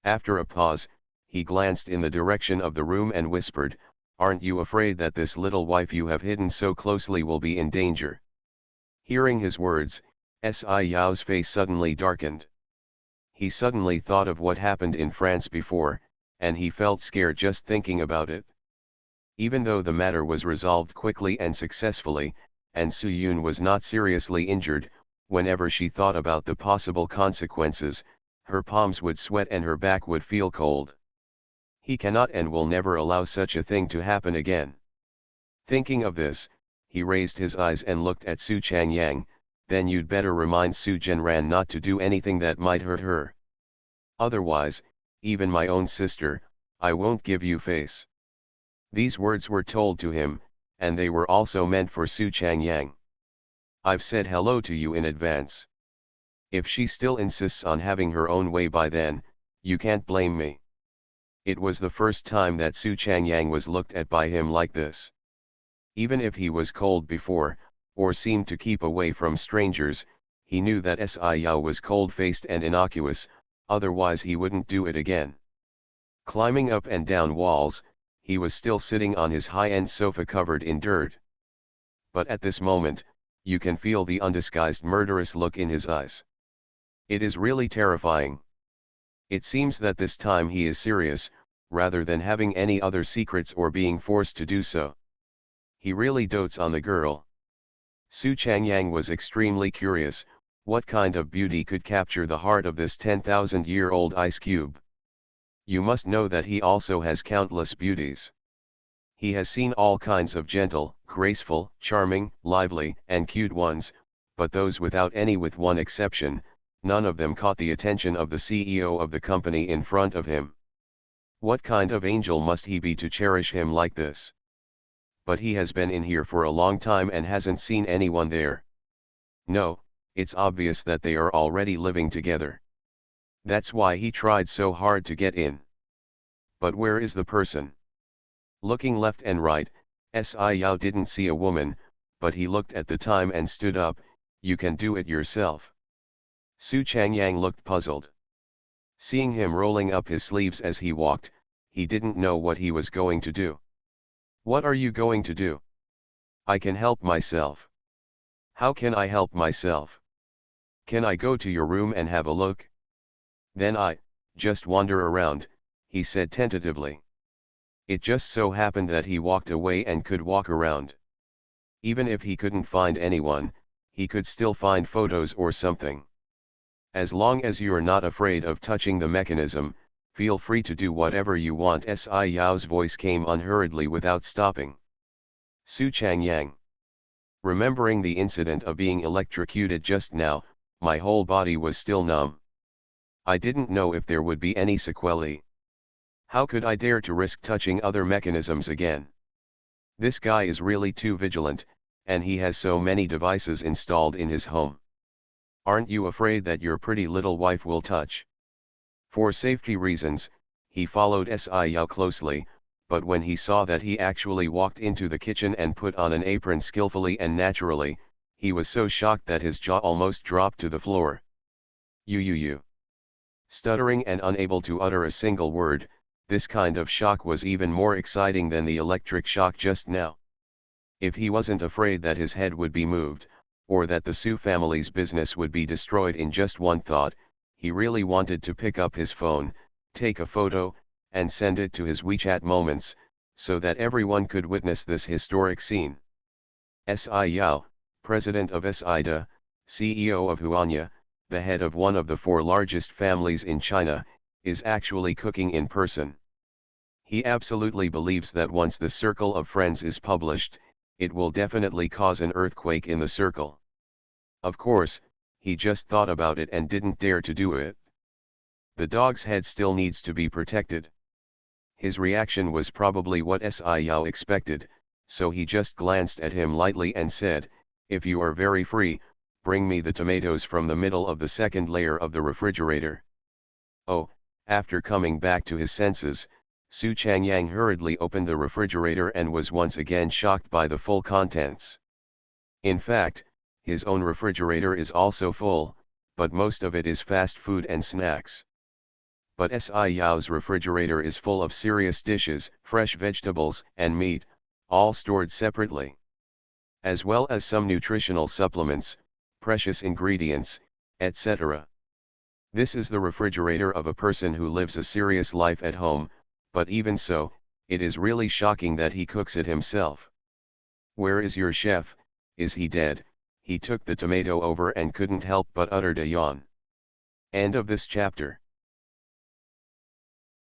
After a pause, he glanced in the direction of the room and whispered, "Aren't you afraid that this little wife you have hidden so closely will be in danger?" Hearing his words, Si Yao's face suddenly darkened. He suddenly thought of what happened in France before, and he felt scared just thinking about it. Even though the matter was resolved quickly and successfully, and Su Yun was not seriously injured, whenever she thought about the possible consequences, her palms would sweat and her back would feel cold. He cannot and will never allow such a thing to happen again. Thinking of this, he raised his eyes and looked at Su Changyang. Then you'd better remind Su Zhenran not to do anything that might hurt her. Otherwise, even my own sister, I won't give you face. These words were told to him, and they were also meant for Su Changyang. I've said hello to you in advance. If she still insists on having her own way by then, you can't blame me. It was the first time that Su Changyang was looked at by him like this. Even if he was cold before, or seemed to keep away from strangers, he knew that Si Yao was cold-faced and innocuous, otherwise he wouldn't do it again. Climbing up and down walls, he was still sitting on his high-end sofa covered in dirt. But at this moment, you can feel the undisguised murderous look in his eyes. It is really terrifying. It seems that this time he is serious, rather than having any other secrets or being forced to do so. He really dotes on the girl. Su Changyang was extremely curious, what kind of beauty could capture the heart of this 10,000-year-old ice cube? You must know that he also has countless beauties. He has seen all kinds of gentle, graceful, charming, lively, and cute ones, but those without any, with one exception, none of them caught the attention of the CEO of the company in front of him. What kind of angel must he be to cherish him like this? But he has been in here for a long time and hasn't seen anyone there. No, it's obvious that they are already living together. That's why he tried so hard to get in. But where is the person? Looking left and right, Si Yao didn't see a woman, but he looked at the time and stood up. You can do it yourself. Su Changyang looked puzzled. Seeing him rolling up his sleeves as he walked, he didn't know what he was going to do. What are you going to do? I can help myself. How can I help myself? Can I go to your room and have a look? Then just wander around, he said tentatively. It just so happened that he walked away and could walk around. Even if he couldn't find anyone, he could still find photos or something. As long as you're not afraid of touching the mechanism, feel free to do whatever you want. Si Yao's voice came unhurriedly without stopping. Su Changyang. Remembering the incident of being electrocuted just now, my whole body was still numb. I didn't know if there would be any sequelae. How could I dare to risk touching other mechanisms again? This guy is really too vigilant, and he has so many devices installed in his home. Aren't you afraid that your pretty little wife will touch? For safety reasons, he followed Xiao closely, but when he saw that he actually walked into the kitchen and put on an apron skillfully and naturally, he was so shocked that his jaw almost dropped to the floor. You. Stuttering and unable to utter a single word, this kind of shock was even more exciting than the electric shock just now. If he wasn't afraid that his head would be moved, or that the Su family's business would be destroyed in just one thought, he really wanted to pick up his phone, take a photo, and send it to his WeChat Moments, so that everyone could witness this historic scene. Xiao, president of SIDA, CEO of Huanya, the head of one of the 4 largest families in China, is actually cooking in person. He absolutely believes that once the circle of friends is published, it will definitely cause an earthquake in the circle. Of course, he just thought about it and didn't dare to do it. The dog's head still needs to be protected. His reaction was probably what Xiao expected, so he just glanced at him lightly and said, "If you are very free, bring me the tomatoes from the middle of the second layer of the refrigerator." Oh, after coming back to his senses, Su Changyang hurriedly opened the refrigerator and was once again shocked by the full contents. In fact, his own refrigerator is also full, but most of it is fast food and snacks. But Xiao's refrigerator is full of serious dishes, fresh vegetables and meat, all stored separately. As well as some nutritional supplements, precious ingredients, etc. This is the refrigerator of a person who lives a serious life at home, but even so, it is really shocking that he cooks it himself. Where is your chef? Is he dead? He took the tomato over and couldn't help but uttered a yawn. End of this chapter.